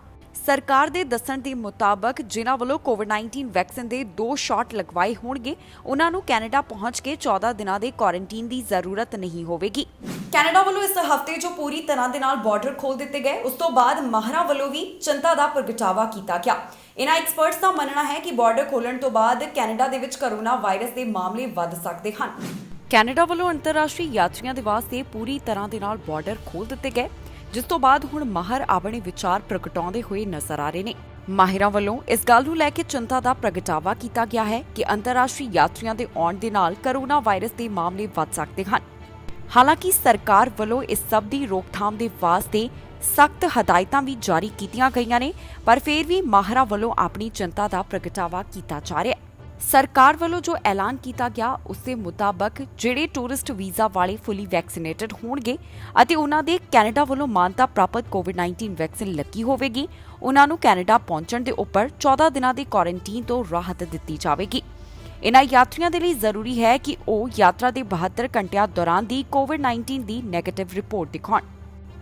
ਸਰਕਾਰ ਦੇ ਦੱਸਣ ਦੇ ਮੁਤਾਬਕ ਜਿਨ੍ਹਾਂ ਵੱਲੋਂ ਕੋਵਿਡ-19 ਵੈਕਸੀਨ ਦੇ 2 ਸ਼ਾਟ ਲਗਵਾਏ ਹੋਣਗੇ, ਉਹਨਾਂ ਨੂੰ ਕੈਨੇਡਾ ਪਹੁੰਚ ਕੇ 14 ਦਿਨਾਂ ਦੇ ਕੁਆਰੰਟਾਈਨ ਦੀ ਜ਼ਰੂਰਤ ਨਹੀਂ ਹੋਵੇਗੀ। ਕੈਨੇਡਾ ਵੱਲੋਂ ਇਸ ਹਫ਼ਤੇ ਜੋ ਪੂਰੀ ਤਰ੍ਹਾਂ ਦੇ ਨਾਲ ਬਾਰਡਰ ਖੋਲ੍ਹ ਦਿੱਤੇ ਗਏ, ਉਸ ਤੋਂ ਬਾਅਦ ਮਾਹਰਾਂ ਵੱਲੋਂ ਵੀ ਚਿੰਤਾ ਦਾ ਪ੍ਰਗਟਾਵਾ ਕੀਤਾ ਗਿਆ। ਇਨ੍ਹਾਂ ਐਕਸਪਰਟਸ ਦਾ ਮੰਨਣਾ ਹੈ ਕਿ ਬਾਰਡਰ ਖੋਲ੍ਹਣ ਤੋਂ ਬਾਅਦ ਕੈਨੇਡਾ ਦੇ ਵਿੱਚ ਕੋਰੋਨਾ ਵਾਇਰਸ ਦੇ ਮਾਮਲੇ ਵੱਧ ਸਕਦੇ ਹਨ। ਕੈਨੇਡਾ ਵੱਲੋਂ ਅੰਤਰਰਾਸ਼ਟਰੀ ਯਾਤਰੀਆਂ ਦੇ ਵਾਸਤੇ ਪੂਰੀ ਤਰ੍ਹਾਂ ਦੇ ਨਾਲ ਬਾਰਡਰ ਖੋਲ੍ਹ ਦਿੱਤੇ ਗਏ, ਜਿਸ ਤੋਂ ਬਾਅਦ ਹੁਣ ਮਾਹਰ ਆਪਣੇ ਵਿਚਾਰ ਪ੍ਰਗਟਾਉਂਦੇ ਹੋਏ ਨਜ਼ਰ ਆ ਰਹੇ ਨੇ। ਮਾਹਿਰਾਂ ਵੱਲੋਂ ਇਸ ਗੱਲ ਨੂੰ ਲੈ ਕੇ ਚਿੰਤਾ ਦਾ ਪ੍ਰਗਟਾਵਾ ਕੀਤਾ ਗਿਆ ਹੈ ਕਿ ਅੰਤਰਰਾਸ਼ਟਰੀ ਯਾਤਰੀਆਂ ਦੇ ਆਉਣ ਦੇ ਨਾਲ ਕੋਰੋਨਾ ਵਾਇਰਸ ਦੇ ਮਾਮਲੇ ਵੱਧ ਸਕਦੇ ਹਨ। ਹਾਲਾਂਕਿ ਸਰਕਾਰ ਵੱਲੋਂ ਇਸ ਸਭ ਦੀ ਰੋਕਥਾਮ ਦੇ ਵਾਸਤੇ ਸਖਤ ਹਦਾਇਤਾਂ ਵੀ ਜਾਰੀ ਕੀਤੀਆਂ ਗਈਆਂ ਨੇ, ਪਰ ਫਿਰ ਵੀ ਮਾਹਰਾਂ ਵੱਲੋਂ ਆਪਣੀ ਚਿੰਤਾ ਦਾ ਪ੍ਰਗਟਾਵਾ ਕੀਤਾ ਜਾ ਰਿਹਾ ਹੈ। ਸਰਕਾਰ ਵੱਲੋਂ ਜੋ ਐਲਾਨ ਕੀਤਾ ਗਿਆ ਉਸ ਦੇ ਮੁਤਾਬਕ ਜਿਹੜੇ ਟੂਰਿਸਟ ਵੀਜ਼ਾ ਵਾਲੇ ਫੁੱਲੀ ਵੈਕਸੀਨੇਟਡ ਹੋਣਗੇ ਅਤੇ ਉਹਨਾਂ ਦੇ ਕੈਨੇਡਾ ਵੱਲੋਂ ਮਾਨਤਾ ਪ੍ਰਾਪਤ ਕੋਵਿਡ-19 ਵੈਕਸੀਨ ਲੱਗੀ ਹੋਵੇਗੀ, ਉਹਨਾਂ ਨੂੰ ਕੈਨੇਡਾ ਪਹੁੰਚਣ ਦੇ ਉੱਪਰ 14 ਦਿਨਾਂ ਦੀ ਕੁਆਰੰਟੀਨ ਤੋਂ ਰਾਹਤ ਦਿੱਤੀ ਜਾਵੇਗੀ। ਇਨ੍ਹਾਂ ਯਾਤਰੀਆਂ ਦੇ ਲਈ ਜ਼ਰੂਰੀ ਹੈ ਕਿ ਉਹ ਯਾਤਰਾ ਦੇ 72 ਘੰਟਿਆਂ ਦੌਰਾਨ ਦੀ ਕੋਵਿਡ-19 ਦੀ ਨੈਗੇਟਿਵ ਰਿਪੋਰਟ ਦਿਖਾਉਣ।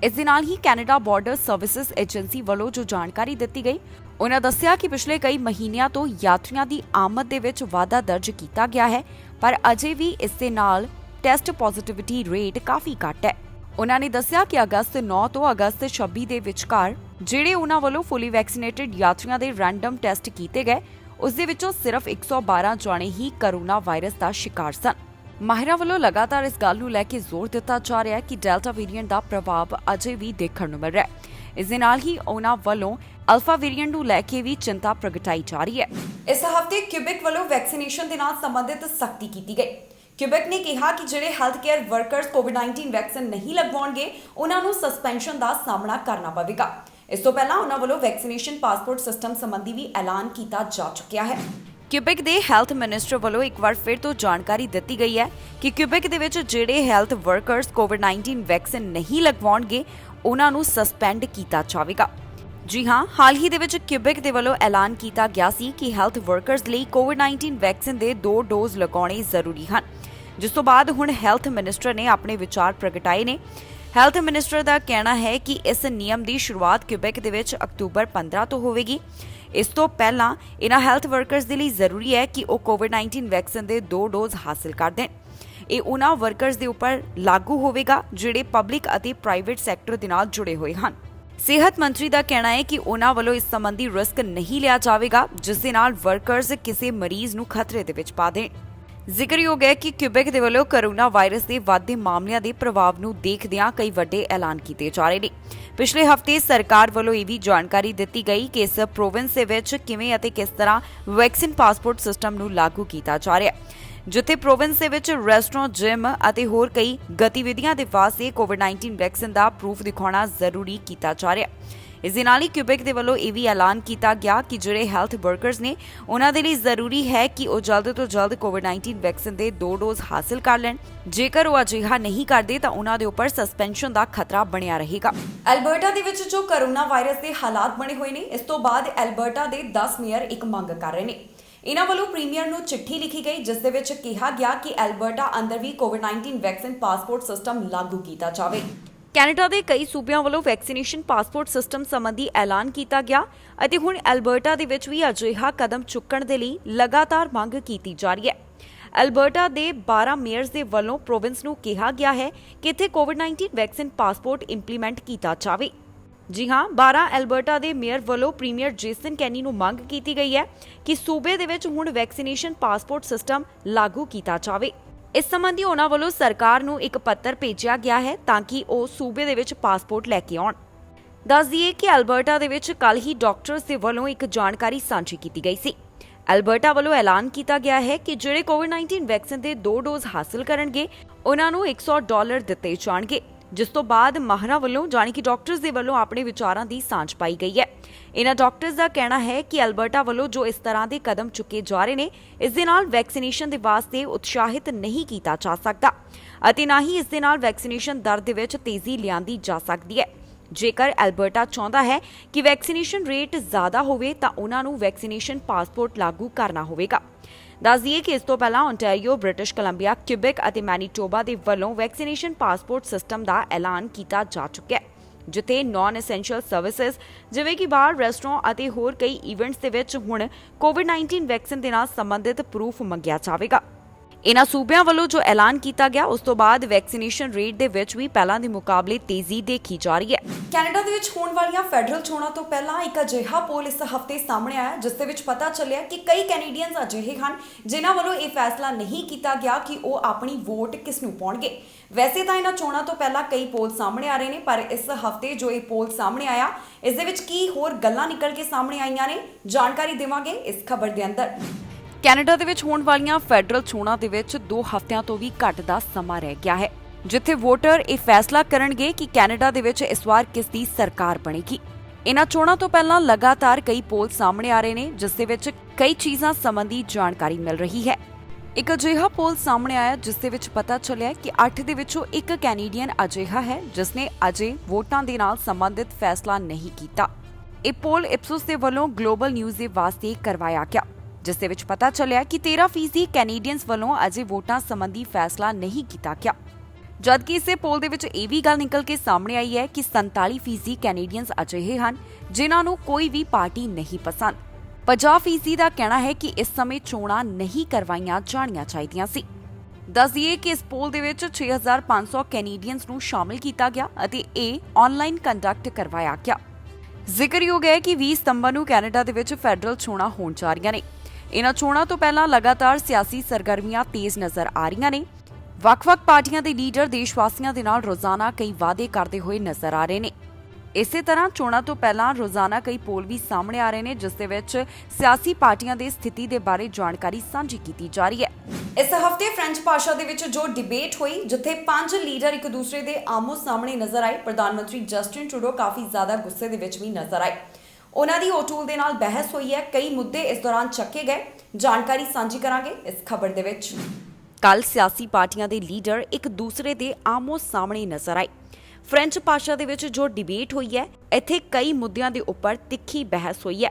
ਇਸ ਦੇ ਨਾਲ ਹੀ ਕੈਨੇਡਾ ਬਾਰਡਰ ਸਰਵਿਸਿਜ਼ ਏਜੰਸੀ ਵੱਲੋਂ ਜੋ ਜਾਣਕਾਰੀ ਦਿੱਤੀ ਗਈ, ਉਨ੍ਹਾਂ ਦੱਸਿਆ ਕਿ ਪਿਛਲੇ ਕਈ ਮਹੀਨਿਆਂ ਤੋਂ ਯਾਤਰੀਆਂ ਦੀ ਆਮਦ ਦੇ ਵਿੱਚ ਵਾਧਾ ਦਰਜ ਕੀਤਾ ਗਿਆ ਹੈ, ਪਰ ਅਜੇ ਵੀ ਇਸ ਦੇ ਨਾਲ ਟੈਸਟ ਪੋਜ਼ਿਟਿਵਿਟੀ ਰੇਟ ਕਾਫੀ ਘੱਟ ਹੈ। ਉਨ੍ਹਾਂ ਨੇ ਦੱਸਿਆ ਕਿ ਅਗਸਤ 9 ਤੋਂ ਅਗਸਤ 26 ਦੇ ਵਿਚਕਾਰ ਜਿਹੜੇ ਉਨ੍ਹਾਂ ਵੱਲੋਂ ਫੁੱਲੀ ਵੈਕਸੀਨੇਟਡ ਯਾਤਰੀਆਂ ਦੇ ਰੈਂਡਮ ਟੈਸਟ ਕੀਤੇ ਗਏ, ਉਸ ਦੇ ਵਿੱਚੋਂ ਸਿਰਫ 112 ਜਾਣੇ ਹੀ ਕੋਰੋਨਾ ਵਾਇਰਸ ਦਾ ਸ਼ਿਕਾਰ ਸਨ। ਮਾਹਿਰਾਂ ਵੱਲੋਂ ਲਗਾਤਾਰ ਇਸ ਗੱਲ ਨੂੰ ਲੈ ਕੇ ਜ਼ੋਰ ਦਿੱਤਾ ਜਾ ਰਿਹਾ ਹੈ ਕਿ ਡੈਲਟਾ ਵੇਰੀਐਂਟ ਦਾ ਪ੍ਰਭਾਵ ਅਜੇ ਵੀ ਦੇਖਣ ਨੂੰ ਮਿਲ ਰਿਹਾ ਹੈ। ਇਸ ਦੇ ਨਾਲ ਹੀ ਉਹਨਾਂ ਵੱਲੋਂ ਅਲਫਾ ਵੇਰੀਐਂਟ ਨੂੰ ਲੈ ਕੇ ਵੀ ਚਿੰਤਾ ਪ੍ਰਗਟਾਈ ਜਾ ਰਹੀ ਹੈ। ਇਸ ਹਫ਼ਤੇ ਕਿਊਬੈਕ ਵੱਲੋਂ ਵੈਕਸੀਨੇਸ਼ਨ ਦੇ ਨਾਲ ਸੰਬੰਧਿਤ ਸਖਤੀ ਕੀਤੀ ਗਈ। ਕਿਊਬੈਕ ਨੇ ਕਿਹਾ ਕਿ ਜਿਹੜੇ ਹੈਲਥ ਕੇਅਰ ਵਰਕਰਸ ਕੋਵਿਡ-19 ਵੈਕਸੀਨ ਨਹੀਂ ਲਗਵਾਉਣਗੇ, ਉਹਨਾਂ ਨੂੰ ਸਸਪੈਂਸ਼ਨ ਦਾ ਸਾਹਮਣਾ ਕਰਨਾ ਪਵੇਗਾ। ਇਸ ਤੋਂ ਪਹਿਲਾਂ ਉਹਨਾਂ ਵੱਲੋਂ ਵੈਕਸੀਨੇਸ਼ਨ ਪਾਸਪੋਰਟ ਸਿਸਟਮ ਸੰਬੰਧੀ ਵੀ ਐਲਾਨ ਕੀਤਾ ਜਾ ਚੁੱਕਿਆ ਹੈ। ਕਿਊਬੈਕ ਦੇ ਹੈਲਥ ਮਿਨਿਸਟਰ ਵੱਲੋਂ ਇੱਕ ਵਾਰ ਫਿਰ ਤੋਂ ਜਾਣਕਾਰੀ ਦਿੱਤੀ ਗਈ ਹੈ ਕਿ ਕਿਊਬੈਕ ਦੇ ਵਿੱਚ ਜਿਹੜੇ ਹੈਲਥ ਵਰਕਰਸ ਕੋਵਿਡ-19 ਵੈਕਸੀਨ ਨਹੀਂ ਲਗਵਾਉਣਗੇ, ਉਹਨਾਂ ਨੂੰ ਸਸਪੈਂਡ ਕੀਤਾ ਜਾਵੇਗਾ। ਜੀ ਹਾਂ, ਹਾਲ ਹੀ ਦੇ ਵਿੱਚ ਕਿਊਬੈਕ ਦੇ ਵੱਲੋਂ ਐਲਾਨ ਕੀਤਾ ਗਿਆ ਸੀ ਕਿ ਹੈਲਥ ਵਰਕਰਸ ਲਈ ਕੋਵਿਡ-19 ਵੈਕਸੀਨ ਦੇ 2 ਡੋਜ਼ ਲਗਾਉਣੇ ਜ਼ਰੂਰੀ ਹਨ, ਜਿਸ ਤੋਂ ਬਾਅਦ ਹੁਣ ਹੈਲਥ ਮਿਨਿਸਟਰ ਨੇ ਆਪਣੇ ਵਿਚਾਰ ਪ੍ਰਗਟਾਏ ਨੇ। ਹੈਲਥ ਮਿਨਿਸਟਰ ਦਾ ਕਹਿਣਾ ਹੈ ਕਿ ਇਸ ਨਿਯਮ ਦੀ ਸ਼ੁਰੂਆਤ ਕਿਊਬੈਕ ਦੇ ਵਿੱਚ ਅਕਤੂਬਰ 15 ਤੋਂ ਹੋਵੇਗੀ। ਇਸ ਤੋਂ ਪਹਿਲਾਂ ਇਨ੍ਹਾਂ ਹੈਲਥ ਵਰਕਰਸ ਦੇ ਲਈ ਜ਼ਰੂਰੀ ਹੈ ਕਿ ਉਹ ਕੋਵਿਡ-19 ਵੈਕਸੀਨ ਦੇ 2 ਡੋਜ਼ ਹਾਸਲ ਕਰ ਦੇਣ। ਇਹ ਉਹਨਾਂ ਵਰਕਰਸ ਦੇ ਉੱਪਰ ਲਾਗੂ ਹੋਵੇਗਾ ਜਿਹੜੇ ਪਬਲਿਕ ਅਤੇ ਪ੍ਰਾਈਵੇਟ ਸੈਕਟਰ ਦੇ ਨਾਲ ਜੁੜੇ ਹੋਏ ਹਨ। ਸਿਹਤ ਮੰਤਰੀ ਦਾ ਕਹਿਣਾ ਹੈ ਕਿ ਉਹਨਾਂ ਵੱਲੋਂ ਇਸ ਸੰਬੰਧੀ ਰਿਸਕ ਨਹੀਂ ਲਿਆ ਜਾਵੇਗਾ, ਜਿਸ ਦੇ ਨਾਲ ਵਰਕਰਸ ਕਿਸੇ ਮਰੀਜ਼ ਨੂੰ ਖਤਰੇ ਦੇ ਵਿੱਚ ਪਾ ਦੇਣ। ਜ਼ਿਕਰਯੋਗ ਹੈ ਕਿ ਕਿਊਬੈਕ ਦੇ ਵੱਲੋਂ ਕੋਰੋਨਾ ਵਾਇਰਸ ਦੇ ਵੱਧਦੇ ਮਾਮਲਿਆਂ ਦੇ ਪ੍ਰਭਾਵ ਨੂੰ ਦੇਖਦਿਆਂ ਕਈ ਵੱਡੇ ਐਲਾਨ ਕੀਤੇ ਜਾ ਰਹੇ ਨੇ। ਪਿਛਲੇ ਹਫ਼ਤੇ ਸਰਕਾਰ ਵੱਲੋਂ ਇਹ ਵੀ ਜਾਣਕਾਰੀ ਦਿੱਤੀ ਗਈ ਕਿ ਇਸ ਪ੍ਰੋਵਿੰਸ ਦੇ ਵਿੱਚ ਕਿਵੇਂ ਅਤੇ ਕਿਸ ਤਰ੍ਹਾਂ ਵੈਕਸੀਨ ਪਾਸਪੋਰਟ ਸਿਸਟਮ ਨੂੰ ਲਾਗੂ ਕੀਤਾ ਜਾ ਰਿਹਾ ਹੈ, ਜਿੱਥੇ ਪ੍ਰੋਵਿੰਸ ਦੇ ਵਿੱਚ ਰੈਸਟੋਰੈਂਟ, ਜਿਮ ਅਤੇ ਹੋਰ ਕਈ ਗਤੀਵਿਧੀਆਂ ਦੇ ਵਾਸਤੇ ਕੋਵਿਡ-19 ਵੈਕਸੀਨ ਦਾ ਪ੍ਰੂਫ ਦਿਖਾਉਣਾ ਜ਼ਰੂਰੀ ਕੀਤਾ ਜਾ ਰਿਹਾ ਹੈ। ਇਸ ਦੇ ਨਾਲ ਹੀ ਕਿਊਬੈਕ ਦੇ ਵੱਲੋਂ ਇਹ ਵੀ ਐਲਾਨ ਕੀਤਾ ਗਿਆ ਕਿ ਜਿਹੜੇ ਹੈਲਥ ਵਰਕਰਸ ਨੇ, ਉਹਨਾਂ ਦੇ ਲਈ ਜ਼ਰੂਰੀ ਹੈ ਕਿ ਉਹ ਜਲਦ ਤੋਂ ਜਲਦ ਕੋਵਿਡ-19 ਵੈਕਸੀਨ ਦੇ 2 ਡੋਜ਼ ਹਾਸਲ ਕਰ ਲੈਣ। ਜੇਕਰ ਉਹ ਅਜਿਹਾ ਨਹੀਂ ਕਰਦੇ ਤਾਂ ਉਹਨਾਂ ਦੇ ਉੱਪਰ ਸਸਪੈਂਸ਼ਨ ਦਾ ਖਤਰਾ ਬਣਿਆ ਰਹੇਗਾ। ਐਲਬਰਟਾ ਦੇ ਵਿੱਚ ਜੋ ਕੋਰੋਨਾ ਵਾਇਰਸ ਦੇ ਹਾਲਾਤ ਬਣੇ ਹੋਏ ਨੇ, ਇਸ ਤੋਂ ਬਾਅਦ ਐਲਬਰਟਾ ਦੇ 10 ਮੇਅਰ ਇੱਕ ਮੰਗ ਕਰ ਰਹੇ ਨੇ। ਇਹਨਾਂ ਵੱਲੋਂ ਪ੍ਰੀਮੀਅਰ ਨੂੰ ਚਿੱਠੀ ਲਿਖੀ ਗਈ, ਜਿਸ ਦੇ ਵਿੱਚ ਕਿਹਾ ਗਿਆ ਕਿ ਐਲਬਰਟਾ ਅੰਦਰ ਵੀ ਕੋਵਿਡ-19 ਵੈਕਸੀਨ ਪਾਸਪੋਰਟ ਸਿਸਟਮ ਲਾਗੂ ਕੀਤਾ ਜਾਵੇ। ਕੈਨੇਡਾ ਦੇ ਕਈ ਸੂਬਿਆਂ ਵੱਲੋਂ ਵੈਕਸੀਨੇਸ਼ਨ ਪਾਸਪੋਰਟ ਸਿਸਟਮ ਸੰਬੰਧੀ ਐਲਾਨ ਕੀਤਾ ਗਿਆ ਅਤੇ ਹੁਣ ਐਲਬਰਟਾ ਦੇ ਵਿੱਚ ਵੀ ਅਜਿਹਾ ਕਦਮ ਚੁੱਕਣ ਦੇ ਲਈ ਲਗਾਤਾਰ ਮੰਗ ਕੀਤੀ ਜਾ ਰਹੀ ਹੈ। ਐਲਬਰਟਾ ਦੇ 12 ਮੇਅਰਸ ਦੇ ਵੱਲੋਂ ਪ੍ਰੋਵਿੰਸ ਨੂੰ ਕਿਹਾ ਗਿਆ ਹੈ ਕਿ ਇੱਥੇ ਕੋਵਿਡ-19 ਵੈਕਸੀਨ ਪਾਸਪੋਰਟ ਇੰਪਲੀਮੈਂਟ ਕੀਤਾ ਜਾਵੇ। ਜੀ ਹਾਂ, 12 ਐਲਬਰਟਾ ਦੇ ਮੇਅਰ ਵੱਲੋਂ ਪ੍ਰੀਮੀਅਰ ਜੇਸਨ ਕੈਨੀ ਨੂੰ ਮੰਗ ਕੀਤੀ ਗਈ ਹੈ ਕਿ ਸੂਬੇ ਦੇ ਵਿੱਚ ਹੁਣ ਵੈਕਸੀਨੇਸ਼ਨ ਪਾਸਪੋਰਟ ਸਿਸਟਮ ਲਾਗੂ ਕੀਤਾ ਜਾਵੇ। ਇਸ ਸੰਬੰਧੀ ਉਹਨਾਂ ਵੱਲੋਂ ਸਰਕਾਰ ਨੂੰ ਇੱਕ ਪੱਤਰ ਭੇਜਿਆ ਗਿਆ ਹੈ ਤਾਂ ਕਿ ਉਹ ਸੂਬੇ ਦੇ ਵਿੱਚ ਪਾਸਪੋਰਟ ਲੈ ਕੇ ਆਉਣ। ਦੱਸ ਦਈਏ ਕਿ ਐਲਬਰਟਾ ਦੇ ਵਿੱਚ ਕੱਲ ਹੀ ਡਾਕਟਰਸ ਦੇ ਵੱਲੋਂ ਇੱਕ ਜਾਣਕਾਰੀ ਸਾਂਝੀ ਕੀਤੀ ਗਈ ਸੀ। ਐਲਬਰਟਾ ਵੱਲੋਂ ਐਲਾਨ ਕੀਤਾ ਗਿਆ ਹੈ ਕਿ ਜਿਹੜੇ ਕੋਵਿਡ-19 ਵੈਕਸੀਨ ਦੇ 2 ਡੋਜ਼ ਹਾਸਲ ਕਰਨਗੇ, ਉਹਨਾਂ ਨੂੰ $100 ਦਿੱਤੇ ਜਾਣਗੇ, ਜਿਸ ਤੋਂ ਬਾਅਦ ਮਾਹਰਾਂ ਵੱਲੋਂ ਜਾਣੀ ਕਿ ਡਾਕਟਰਸ ਦੇ ਵੱਲੋਂ ਆਪਣੇ ਵਿਚਾਰਾਂ ਦੀ ਸਾਂਝ ਪਾਈ ਗਈ ਹੈ। ਇਹਨਾਂ ਡਾਕਟਰਸ ਦਾ ਕਹਿਣਾ ਹੈ ਕਿ ਐਲਬਰਟਾ ਵੱਲੋਂ ਜੋ ਇਸ ਤਰ੍ਹਾਂ ਦੇ ਕਦਮ ਚੁੱਕੇ ਜਾ ਰਹੇ ਨੇ, ਇਸ ਦੇ ਨਾਲ ਵੈਕਸੀਨੇਸ਼ਨ ਦੇ ਵਾਸਤੇ ਉਤਸ਼ਾਹਿਤ ਨਹੀਂ ਕੀਤਾ ਜਾ ਸਕਦਾ ਅਤੇ ਨਾ ਹੀ ਇਸ ਦੇ ਨਾਲ ਵੈਕਸੀਨੇਸ਼ਨ ਦਰ ਦੇ ਵਿੱਚ ਤੇਜ਼ੀ ਲਿਆਂਦੀ ਜਾ ਸਕਦੀ ਹੈ। ਜੇਕਰ ਐਲਬਰਟਾ ਚਾਹੁੰਦਾ ਹੈ ਕਿ ਵੈਕਸੀਨੇਸ਼ਨ ਰੇਟ ਜ਼ਿਆਦਾ ਹੋਵੇ ਤਾਂ ਉਹਨਾਂ ਨੂੰ ਵੈਕਸੀਨੇਸ਼ਨ ਪਾਸਪੋਰਟ ਲਾਗੂ ਕਰਨਾ ਹੋਵੇਗਾ। ਦੱਸ ਦਈਏ ਕਿ ਇਸ ਤੋਂ ਪਹਿਲਾਂ ਓਨਟਾਰੀਓ, ਬ੍ਰਿਟਿਸ਼ ਕੋਲੰਬੀਆ, ਕਿਊਬੈਕ ਅਤੇ ਮੈਨੀਟੋਬਾ ਦੇ ਵੱਲੋਂ ਵੈਕਸੀਨੇਸ਼ਨ ਪਾਸਪੋਰਟ ਸਿਸਟਮ ਦਾ ਐਲਾਨ ਕੀਤਾ ਜਾ ਚੁੱਕਿਆ ਹੈ, ਜਿੱਥੇ ਨਾਨ ਐਸੈਂਸ਼ੀਅਲ ਸਰਵਿਸਿਜ਼ ਜਿਵੇਂ ਕਿ ਬਾਰ, ਰੈਸਟੋਰੈਂਟ ਅਤੇ ਹੋਰ ਕਈ ਇਵੈਂਟਸ ਦੇ ਵਿੱਚ ਹੁਣ ਕੋਵਿਡ-19 ਵੈਕਸੀਨ ਦੇ ਨਾਲ ਸੰਬੰਧਿਤ ਪ੍ਰੂਫ ਮੰਗਿਆ ਜਾਵੇਗਾ। ਇਨ੍ਹਾਂ ਸੂਬਿਆਂ ਵੱਲੋਂ ਜੋ ਐਲਾਨ ਕੀਤਾ ਗਿਆ, ਉਸ ਤੋਂ ਬਾਅਦ ਵੈਕਸੀਨੇਸ਼ਨ ਰੇਟ ਦੇ ਵਿੱਚ ਵੀ ਪਹਿਲਾਂ ਦੇ ਮੁਕਾਬਲੇ ਤੇਜ਼ੀ ਦੇਖੀ ਜਾ ਰਹੀ ਹੈ। ਕੈਨੇਡਾ ਦੇ ਵਿੱਚ ਹੋਣ ਵਾਲੀਆਂ ਫੈਡਰਲ ਚੋਣਾਂ ਤੋਂ ਪਹਿਲਾਂ ਇੱਕ ਅਜਿਹਾ ਪੋਲ ਇਸ ਹਫ਼ਤੇ ਸਾਹਮਣੇ ਆਇਆ, ਜਿਸ ਦੇ ਵਿੱਚ ਪਤਾ ਚੱਲਿਆ ਕਿ ਕਈ ਕੈਨੇਡੀਅਨਸ ਅਜਿਹੇ ਹਨ ਜਿਨ੍ਹਾਂ ਵੱਲੋਂ ਇਹ ਫੈਸਲਾ ਨਹੀਂ ਕੀਤਾ ਗਿਆ ਕਿ ਉਹ ਆਪਣੀ ਵੋਟ ਕਿਸ ਨੂੰ ਪਾਉਣਗੇ। ਵੈਸੇ ਤਾਂ ਇਹਨਾਂ ਚੋਣਾਂ ਤੋਂ ਪਹਿਲਾਂ ਕਈ ਪੋਲ ਸਾਹਮਣੇ ਆ ਰਹੇ ਨੇ, ਪਰ ਇਸ ਹਫ਼ਤੇ ਜੋ ਇਹ ਪੋਲ ਸਾਹਮਣੇ ਆਇਆ, ਇਸ ਦੇ ਵਿੱਚ ਕੀ ਹੋਰ ਗੱਲਾਂ ਨਿਕਲ ਕੇ ਸਾਹਮਣੇ ਆਈਆਂ ਨੇ, ਜਾਣਕਾਰੀ ਦੇਵਾਂਗੇ ਇਸ ਖਬਰ ਦੇ ਅੰਦਰ। ਕੈਨੇਡਾ ਦੇ ਵਿੱਚ ਹੋਣ ਵਾਲੀਆਂ ਫੈਡਰਲ ਚੋਣਾਂ ਦੇ ਵਿੱਚ 2 ਹਫ਼ਤਿਆਂ ਤੋਂ ਵੀ ਘੱਟ ਦਾ ਸਮਾਂ ਰਹਿ ਗਿਆ ਹੈ। ਜਿੱਥੇ ਵੋਟਰ ਇਹ ਫੈਸਲਾ ਕਰਨਗੇ ਕਿ ਕੈਨੇਡਾ ਦੇ ਵਿੱਚ ਇਸ ਵਾਰ ਕਿਸ ਦੀ ਸਰਕਾਰ ਬਣੇਗੀ। ਇਨ੍ਹਾਂ ਚੋਣਾਂ ਤੋਂ ਪਹਿਲਾਂ ਲਗਾਤਾਰ ਕਈ ਪੋਲ ਸਾਹਮਣੇ ਆ ਰਹੇ ਨੇ, ਜਿਸ ਦੇ ਵਿੱਚ ਕਈ ਚੀਜ਼ਾਂ ਸੰਬੰਧੀ ਜਾਣਕਾਰੀ ਮਿਲ ਰਹੀ ਹੈ। ਇੱਕ ਅਜਿਹਾ ਪੋਲ ਸਾਹਮਣੇ ਆਇਆ ਜਿਸ ਦੇ ਵਿੱਚ ਪਤਾ ਚੱਲਿਆ ਕਿ 8 ਦੇ ਵਿੱਚੋਂ ਇੱਕ ਕੈਨੇਡੀਅਨ ਅਜਿਹਾ ਹੈ ਜਿਸ ਨੇ ਅਜੇ ਵੋਟਾਂ ਦੇ ਨਾਲ ਸੰਬੰਧਿਤ ਫੈਸਲਾ ਨਹੀਂ ਕੀਤਾ। ਇਹ ਪੋਲ ਇਪਸੋਸ ਦੇ ਵੱਲੋਂ ਗਲੋਬਲ ਨਿਊਜ਼ ਦੇ ਵਾਸਤੇ ਕਰਵਾਇਆ ਗਿਆ, ਜਿਸ ਦੇ ਵਿੱਚ ਪਤਾ ਚੱਲਿਆ ਕਿ 13% ਕੈਨੇਡੀਅਨਸ ਵੱਲੋਂ ਅਜੇ ਵੋਟਾਂ ਸੰਬੰਧੀ ਫੈਸਲਾ ਨਹੀਂ ਕੀਤਾ ਗਿਆ। ਜਦਕਿ ਇਸੇ ਪੋਲ ਦੇ ਵਿੱਚ ਇਹ ਵੀ ਗੱਲ ਨਿਕਲ ਕੇ ਸਾਹਮਣੇ ਆਈ ਹੈ ਕਿ 47% ਕੈਨੇਡੀਅਨਸ ਅਜਿਹੇ ਹਨ ਜਿਨ੍ਹਾਂ ਨੂੰ ਕੋਈ ਵੀ ਪਾਰਟੀ ਨਹੀਂ ਪਸੰਦ। 50% ਦਾ ਕਹਿਣਾ ਹੈ ਕਿ ਇਸ ਸਮੇਂ ਚੋਣਾਂ ਨਹੀਂ ਕਰਵਾਈਆਂ ਜਾਣੀਆਂ ਚਾਹੀਦੀਆਂ ਸੀ। ਦੱਸ ਦਈਏ ਕਿ ਇਸ ਪੋਲ ਦੇ ਵਿੱਚ 6500 ਕੈਨੇਡੀਅਨਸ ਨੂੰ ਸ਼ਾਮਿਲ ਕੀਤਾ ਗਿਆ ਅਤੇ ਇਹ ਆਨਲਾਈਨ ਕੰਡਕਟ ਕਰਵਾਇਆ ਗਿਆ। ਜ਼ਿਕਰਯੋਗ ਹੈ ਕਿ 20 ਸਤੰਬਰ ਨੂੰ ਕੈਨੇਡਾ ਦੇ ਵਿੱਚ ਫੈਡਰਲ ਚੋਣਾਂ ਹੋਣ ਜਾ ਰਹੀਆਂ ਨੇ। ਇਨ੍ਹਾਂ ਚੋਣਾਂ ਤੋਂ ਪਹਿਲਾਂ ਲਗਾਤਾਰ ਸਿਆਸੀ ਸਰਗਰਮੀਆਂ ਤੇਜ਼ ਨਜ਼ਰ ਆ ਰਹੀਆਂ ਨੇ। ਵੱਖ-ਵੱਖ ਪਾਰਟੀਆਂ ਦੇ ਲੀਡਰ ਦੇਸ਼ ਵਾਸੀਆਂ ਦੇ ਨਾਲ ਰੋਜ਼ਾਨਾ ਕਈ ਵਾਅਦੇ ਕਰਦੇ ਹੋਏ ਨਜ਼ਰ ਆ ਰਹੇ ਨੇ। ਇਸੇ ਤਰ੍ਹਾਂ ਚੋਣਾਂ ਤੋਂ ਪਹਿਲਾਂ ਰੋਜ਼ਾਨਾ ਕਈ ਪੋਲ ਵੀ ਸਾਹਮਣੇ ਆ ਰਹੇ ਨੇ, ਜਿਸ ਦੇ ਵਿੱਚ ਸਿਆਸੀ ਪਾਰਟੀਆਂ ਦੀ ਸਥਿਤੀ ਦੇ ਬਾਰੇ ਜਾਣਕਾਰੀ ਸਾਂਝੀ ਕੀਤੀ ਜਾ ਰਹੀ ਹੈ। ਇਸ ਹਫ਼ਤੇ ਫ੍ਰੈਂਚ ਭਾਸ਼ਾ ਦੇ ਵਿੱਚ ਜੋ ਡਿਬੇਟ ਹੋਈ, ਜਿੱਥੇ 5 ਲੀਡਰ ਇੱਕ ਦੂਸਰੇ ਦੇ ਆਮੋ ਸਾਹਮਣੇ ਨਜ਼ਰ ਆਏ। ਪ੍ਰਧਾਨ ਮੰਤਰੀ ਜਸਟਿਨ ਟਰੂਡੋ ਕਾਫੀ ਜ਼ਿਆਦਾ ਗੁੱਸੇ ਦੇ ਵਿੱਚ ਵੀ ਨਜ਼ਰ ਆਏ। ਉਹਨਾਂ ਦੀ ਓਟੂਲ ਦੇ ਨਾਲ ਬਹਿਸ ਹੋਈ ਹੈ। ਕਈ ਮੁੱਦੇ ਇਸ ਦੌਰਾਨ ਚੱਕੇ ਗਏ। ਜਾਣਕਾਰੀ ਸਾਂਝੀ ਕਰਾਂਗੇ ਇਸ ਖਬਰ ਦੇ ਵਿੱਚ। ਕੱਲ ਸਿਆਸੀ ਪਾਰਟੀਆਂ ਦੇ ਲੀਡਰ ਇੱਕ ਦੂਸਰੇ ਦੇ ਆਮੋ ਸਾਹਮਣੇ ਨਜ਼ਰ ਆਏ। ਫ੍ਰੈਂਚ ਭਾਸ਼ਾ ਦੇ ਵਿੱਚ ਜੋ ਡਿਬੇਟ ਹੋਈ ਹੈ, ਇੱਥੇ ਕਈ ਮੁੱਦਿਆਂ ਦੇ ਉੱਪਰ ਤਿੱਖੀ ਬਹਿਸ ਹੋਈ ਹੈ।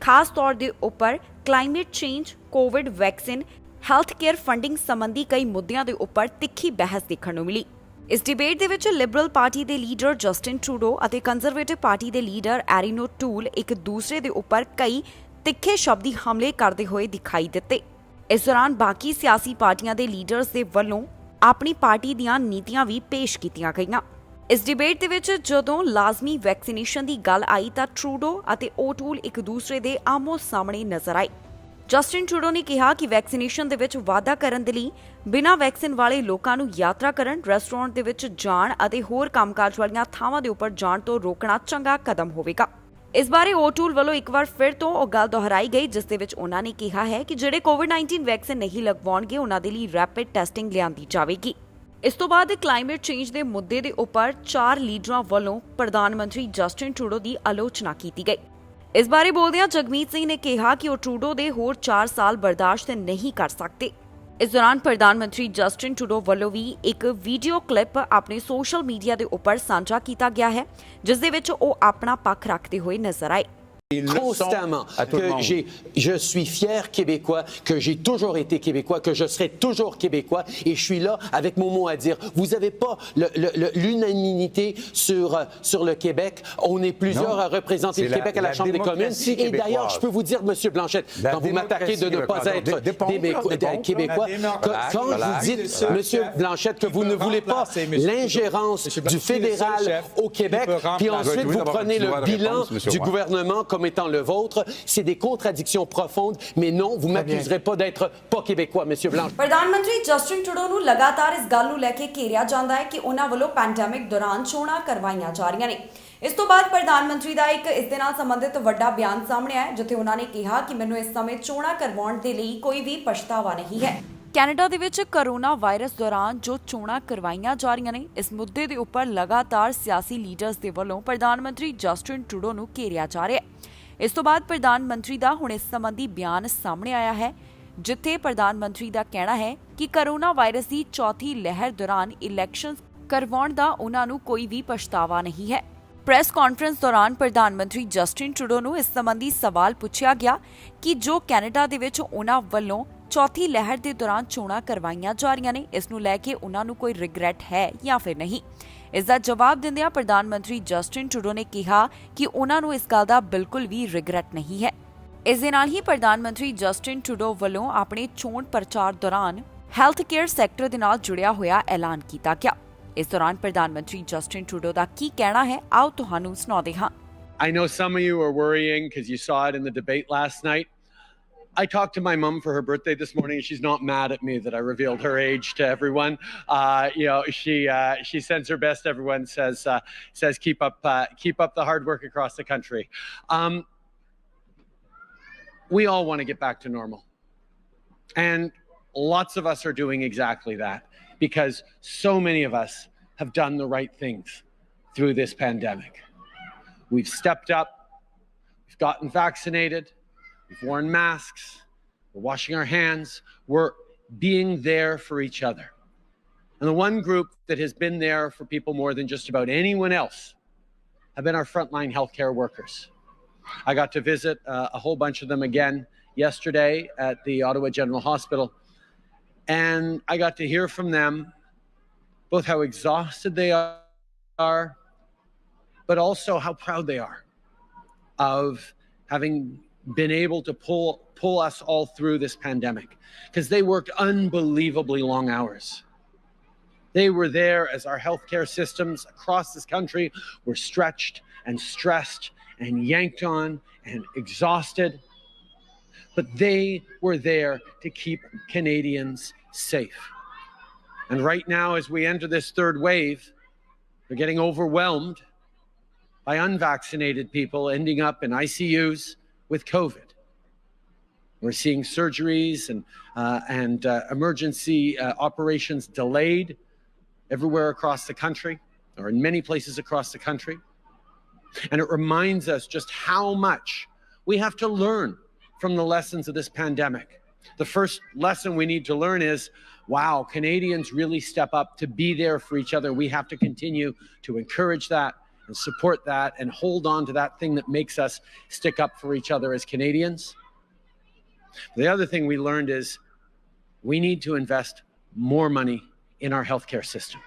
ਖਾਸ ਤੌਰ ਦੇ ਉੱਪਰ climate change, Covid vaccine, health care funding ਸੰਬੰਧੀ ਕਈ ਮੁੱਦਿਆਂ ਦੇ ਉੱਪਰ ਤਿੱਖੀ ਬਹਿਸ ਦੇਖਣ ਨੂੰ ਮਿਲੀ। ਇਸ ਡਿਬੇਟ ਦੇ ਵਿੱਚ ਲਿਬਰਲ ਪਾਰਟੀ ਦੇ ਲੀਡਰ ਜਸਟਿਨ ਟਰੂਡੋ ਅਤੇ ਕੰਜ਼ਰਵੇਟਿਵ ਪਾਰਟੀ ਦੇ ਲੀਡਰ ਐਰੀਨੋ ਟੂਲ ਇੱਕ ਦੂਸਰੇ ਦੇ ਉੱਪਰ ਕਈ ਤਿੱਖੇ ਸ਼ਬਦੀ ਹਮਲੇ ਕਰਦੇ ਹੋਏ ਦਿਖਾਈ ਦਿੱਤੇ। ਇਸ ਦੌਰਾਨ ਬਾਕੀ ਸਿਆਸੀ ਪਾਰਟੀਆਂ ਦੇ ਲੀਡਰਸ ਦੇ ਵੱਲੋਂ ਆਪਣੀ ਪਾਰਟੀ ਦੀਆਂ ਨੀਤੀਆਂ ਵੀ ਪੇਸ਼ ਕੀਤੀਆਂ ਗਈਆਂ। ਇਸ ਡਿਬੇਟ ਦੇ ਵਿੱਚ ਜਦੋਂ ਲਾਜ਼ਮੀ ਵੈਕਸੀਨੇਸ਼ਨ ਦੀ ਗੱਲ ਆਈ ਤਾਂ ਟਰੂਡੋ ਅਤੇ ਓਟੂਲ ਇੱਕ ਦੂਸਰੇ ਦੇ ਆਮੋ ਸਾਹਮਣੇ ਨਜ਼ਰ ਆਏ। ਜਸਟਿਨ ਟਰੂਡੋ ਨੇ ਕਿਹਾ ਕਿ ਵੈਕਸੀਨੇਸ਼ਨ ਦੇ ਵਿੱਚ ਵਾਧਾ ਕਰਨ ਦੇ ਲਈ ਬਿਨਾਂ ਵੈਕਸੀਨ ਵਾਲੇ ਲੋਕਾਂ ਨੂੰ ਯਾਤਰਾ ਕਰਨ, ਰੈਸਟੋਰੈਂਟ ਦੇ ਵਿੱਚ ਜਾਣ ਅਤੇ ਹੋਰ ਕੰਮਕਾਜ ਵਾਲੀਆਂ ਥਾਵਾਂ ਦੇ ਉੱਪਰ ਜਾਣ ਤੋਂ ਰੋਕਣਾ ਚੰਗਾ ਕਦਮ ਹੋਵੇਗਾ। ਇਸ ਬਾਰੇ ਓਟੂਲ ਵੱਲੋਂ ਇੱਕ ਵਾਰ ਫਿਰ ਤੋਂ ਉਹ ਗੱਲ ਦੁਹਰਾਈ ਗਈ, ਜਿਸ ਦੇ ਵਿੱਚ ਉਹਨਾਂ ਨੇ ਕਿਹਾ ਹੈ ਕਿ ਜਿਹੜੇ ਕੋਵਿਡ-19 ਵੈਕਸੀਨ ਨਹੀਂ ਲਗਵਾਉਣਗੇ ਉਹਨਾਂ ਦੇ ਲਈ ਰੈਪਿਡ ਟੈਸਟਿੰਗ ਲਿਆਂਦੀ ਜਾਵੇਗੀ। ਇਸ ਤੋਂ ਬਾਅਦ ਕਲਾਈਮੇਟ ਚੇਂਜ ਦੇ ਮੁੱਦੇ ਦੇ ਉੱਪਰ 4 ਲੀਡਰਾਂ ਵੱਲੋਂ ਪ੍ਰਧਾਨ ਮੰਤਰੀ ਜਸਟਿਨ ਟਰੂਡੋ ਦੀ ਆਲੋਚਨਾ ਕੀਤੀ ਗਈ। ਇਸ ਬਾਰੇ ਬੋਲਦਿਆਂ ਜਗਮੀਤ ਸਿੰਘ ਨੇ ਕਿਹਾ ਕਿ ਉਹ ਟਰੂਡੋ ਦੇ ਹੋਰ 4 ਸਾਲ ਬਰਦਾਸ਼ਤ ਨਹੀਂ ਕਰ ਸਕਦੇ। ਇਸ ਦੌਰਾਨ ਪ੍ਰਧਾਨ ਮੰਤਰੀ ਜਸਟਿਨ ਟਰੂਡੋ ਵੱਲੋਂ ਵੀ ਇੱਕ ਵੀਡੀਓ ਕਲਿੱਪ ਆਪਣੇ ਸੋਸ਼ਲ ਮੀਡੀਆ ਦੇ ਉੱਪਰ ਸਾਂਝਾ ਕੀਤਾ ਗਿਆ ਹੈ, ਜਿਸ ਦੇ ਵਿੱਚ ਉਹ ਆਪਣਾ ਪੱਖ ਰੱਖਦੇ ਹੋਏ ਨਜ਼ਰ ਆਏ। Constamment que je suis fier québécois, que j'ai toujours été québécois, que je serai toujours québécois et je suis là avec mon mot à dire. Vous n'avez pas l'unanimité sur le Québec. On est plusieurs à représenter le Québec à la Chambre des communes. Et d'ailleurs, je peux vous dire, M. Blanchette, quand vous m'attaquez de ne pas être québécois, quand vous dites, M. Blanchette, que vous ne voulez pas l'ingérence du fédéral au Québec, puis ensuite vous prenez le bilan du gouvernement comme étant le vôtre, c'est des contradictions profondes, mais non, vous ne m'accuserez pas d'être pas québécois, M. Blanche. ਪ੍ਰਧਾਨ ਮੰਤਰੀ Justin Trudeau ਨੂੰ ਲਗਾਤਾਰ ਇਸ ਗੱਲ ਨੂੰ ਲੈ ਕੇ ਘੇਰਿਆ ਜਾਂਦਾ ਹੈ ਕਿ ਉਹਨਾਂ ਵੱਲੋਂ ਪੈਂਡੈਮਿਕ ਦੌਰਾਨ ਚੋਣਾਂ ਕਰਵਾਈਆਂ ਜਾ ਰਹੀਆਂ ਨੇ। ਇਸ ਤੋਂ ਬਾਅਦ ਪ੍ਰਧਾਨ ਮੰਤਰੀ ਦਾ ਇੱਕ ਇਸ ਦੇ ਨਾਲ ਸੰਬੰਧਿਤ ਵੱਡਾ ਬਿਆਨ ਸਾਹਮਣੇ ਆਇਆ, ਜਿੱਥੇ ਉਹਨਾਂ ਨੇ ਕਿਹਾ ਕਿ ਮੈਨੂੰ ਇਸ ਸਮੇਂ ਚੋਣਾਂ ਕਰਵਾਉਣ ਦੇ ਲਈ ਕੋਈ ਵੀ ਪਛਤਾਵਾ ਨਹੀਂ ਹੈ। ਕੈਨੇਡਾ ਦੇ ਵਿੱਚ ਕੋਰੋਨਾ ਵਾਇਰਸ ਦੌਰਾਨ ਜੋ ਚੋਣਾਂ ਕਰਵਾਈਆਂ ਜਾ ਰਹੀਆਂ ਨੇ, ਇਸ ਮੁੱਦੇ ਦੇ ਉੱਪਰ ਲਗਾਤਾਰ ਸਿਆਸੀ ਲੀਡਰਸ ਦੇ ਵੱਲੋਂ ਪ੍ਰਧਾਨ ਮੰਤਰੀ ਜਸਟਿਨ ਟਰੂਡੋ ਨੂੰ ਘੇਰਿਆ ਜਾ ਰਿਹਾ ਹੈ। ਇਸ ਤੋਂ ਬਾਅਦ ਪ੍ਰਧਾਨ ਮੰਤਰੀ ਦਾ ਹੁਣ ਇਸ ਸੰਬੰਧੀ ਬਿਆਨ ਸਾਹਮਣੇ ਆਇਆ ਹੈ, ਜਿੱਥੇ ਪ੍ਰਧਾਨ ਮੰਤਰੀ ਦਾ ਕਹਿਣਾ ਹੈ ਕਿ ਕੋਰੋਨਾ ਵਾਇਰਸ ਦੀ ਚੌਥੀ ਲਹਿਰ ਦੌਰਾਨ ਇਲੈਕਸ਼ਨਸ ਕਰਵਾਉਣ ਦਾ ਉਹਨਾਂ ਨੂੰ ਕੋਈ ਵੀ ਪਛਤਾਵਾ ਨਹੀਂ ਹੈ। ਪ੍ਰੈਸ ਕਾਨਫਰੰਸ ਦੌਰਾਨ ਪ੍ਰਧਾਨ ਮੰਤਰੀ ਜਸਟਿਨ ਟਰੂਡੋ ਨੂੰ ਇਸ ਸੰਬੰਧੀ ਸਵਾਲ ਪੁੱਛਿਆ ਗਿਆ ਕਿ ਜੋ ਕੈਨੇਡਾ ਦੇ ਵਿੱਚ ਉਹਨਾਂ ਵੱਲੋਂ ਚੌਥੀ ਲਹਿਰ ਦੇ ਦੌਰਾਨ ਚੋਣਾਂ ਕਰਵਾਈਆਂ ਜਾ ਰਹੀਆਂ ਨੇ, ਇਸ ਨੂੰ ਲੈ ਕੇ ਉਹਨਾਂ ਨੂੰ ਕੋਈ ਰਿਗਰੈਟ ਹੈ ਜਾਂ ਫਿਰ ਨਹੀਂ। ਇਸ ਦਾ ਜਵਾਬ ਦਿੰਦਿਆਂ ਪ੍ਰਧਾਨ ਮੰਤਰੀ ਜਸਟਿਨ ਟਰੂਡੋ ਨੇ ਕਿਹਾ ਕਿ ਉਹਨਾਂ ਨੂੰ ਇਸ ਗੱਲ ਦਾ ਬਿਲਕੁਲ ਵੀ ਰਿਗਰੈਟ ਨਹੀਂ ਹੈ। ਇਸ ਦੇ ਨਾਲ ਹੀ ਪ੍ਰਧਾਨ ਮੰਤਰੀ ਜਸਟਿਨ ਟਰੂਡੋ ਵੱਲੋਂ ਆਪਣੇ ਚੋਣ ਪ੍ਰਚਾਰ ਦੌਰਾਨ ਹੈਲਥ ਕੇਅਰ ਸੈਕਟਰ ਦੇ ਨਾਲ ਜੁੜਿਆ ਹੋਇਆ ਐਲਾਨ ਕੀਤਾ ਗਿਆ। ਇਸ ਦੌਰਾਨ ਪ੍ਰਧਾਨ ਮੰਤਰੀ ਜਸਟਿਨ ਟਰੂਡੋ ਦਾ ਕੀ ਕਹਿਣਾ ਹੈ, ਆਓ ਤੁਹਾਨੂੰ ਸੁਣਾਉਂਦੇ ਹਾਂ। I know some of you are worrying because you saw it in the debate last night. I talked to my mom for her birthday this morning. She's not mad at me that I revealed her age to everyone. She sends her best. Everyone says keep up the hard work across the country. We all want to get back to normal, and lots of us are doing exactly that. because so many of us have done the right things through this pandemic. We've stepped up, we've gotten vaccinated, we've worn masks, we're washing our hands, we're being there for each other. And the one group that has been there for people more than just about anyone else have been our frontline healthcare workers. I got to visit a whole bunch of them again yesterday at the Ottawa General Hospital, and I got to hear from them both how exhausted they are, but also how proud they are of having been able to pull us all through this pandemic, because they worked unbelievably long hours. They were there as our healthcare systems across this country were stretched and stressed and yanked on and exhausted. But they were there to keep Canadians safe. And right now, as we enter this third wave, they're getting overwhelmed by unvaccinated people ending up in ICUs with COVID. We're seeing surgeries and emergency operations delayed everywhere across the country, or in many places across the country. And it reminds us just how much we have to learn from the lessons of this pandemic. The first lesson we need to learn is, wow, Canadians really step up to be there for each other. We have to continue to encourage that and support that and hold on to that thing that makes us stick up for each other as Canadians. The other thing we learned is we need to invest more money in our healthcare system.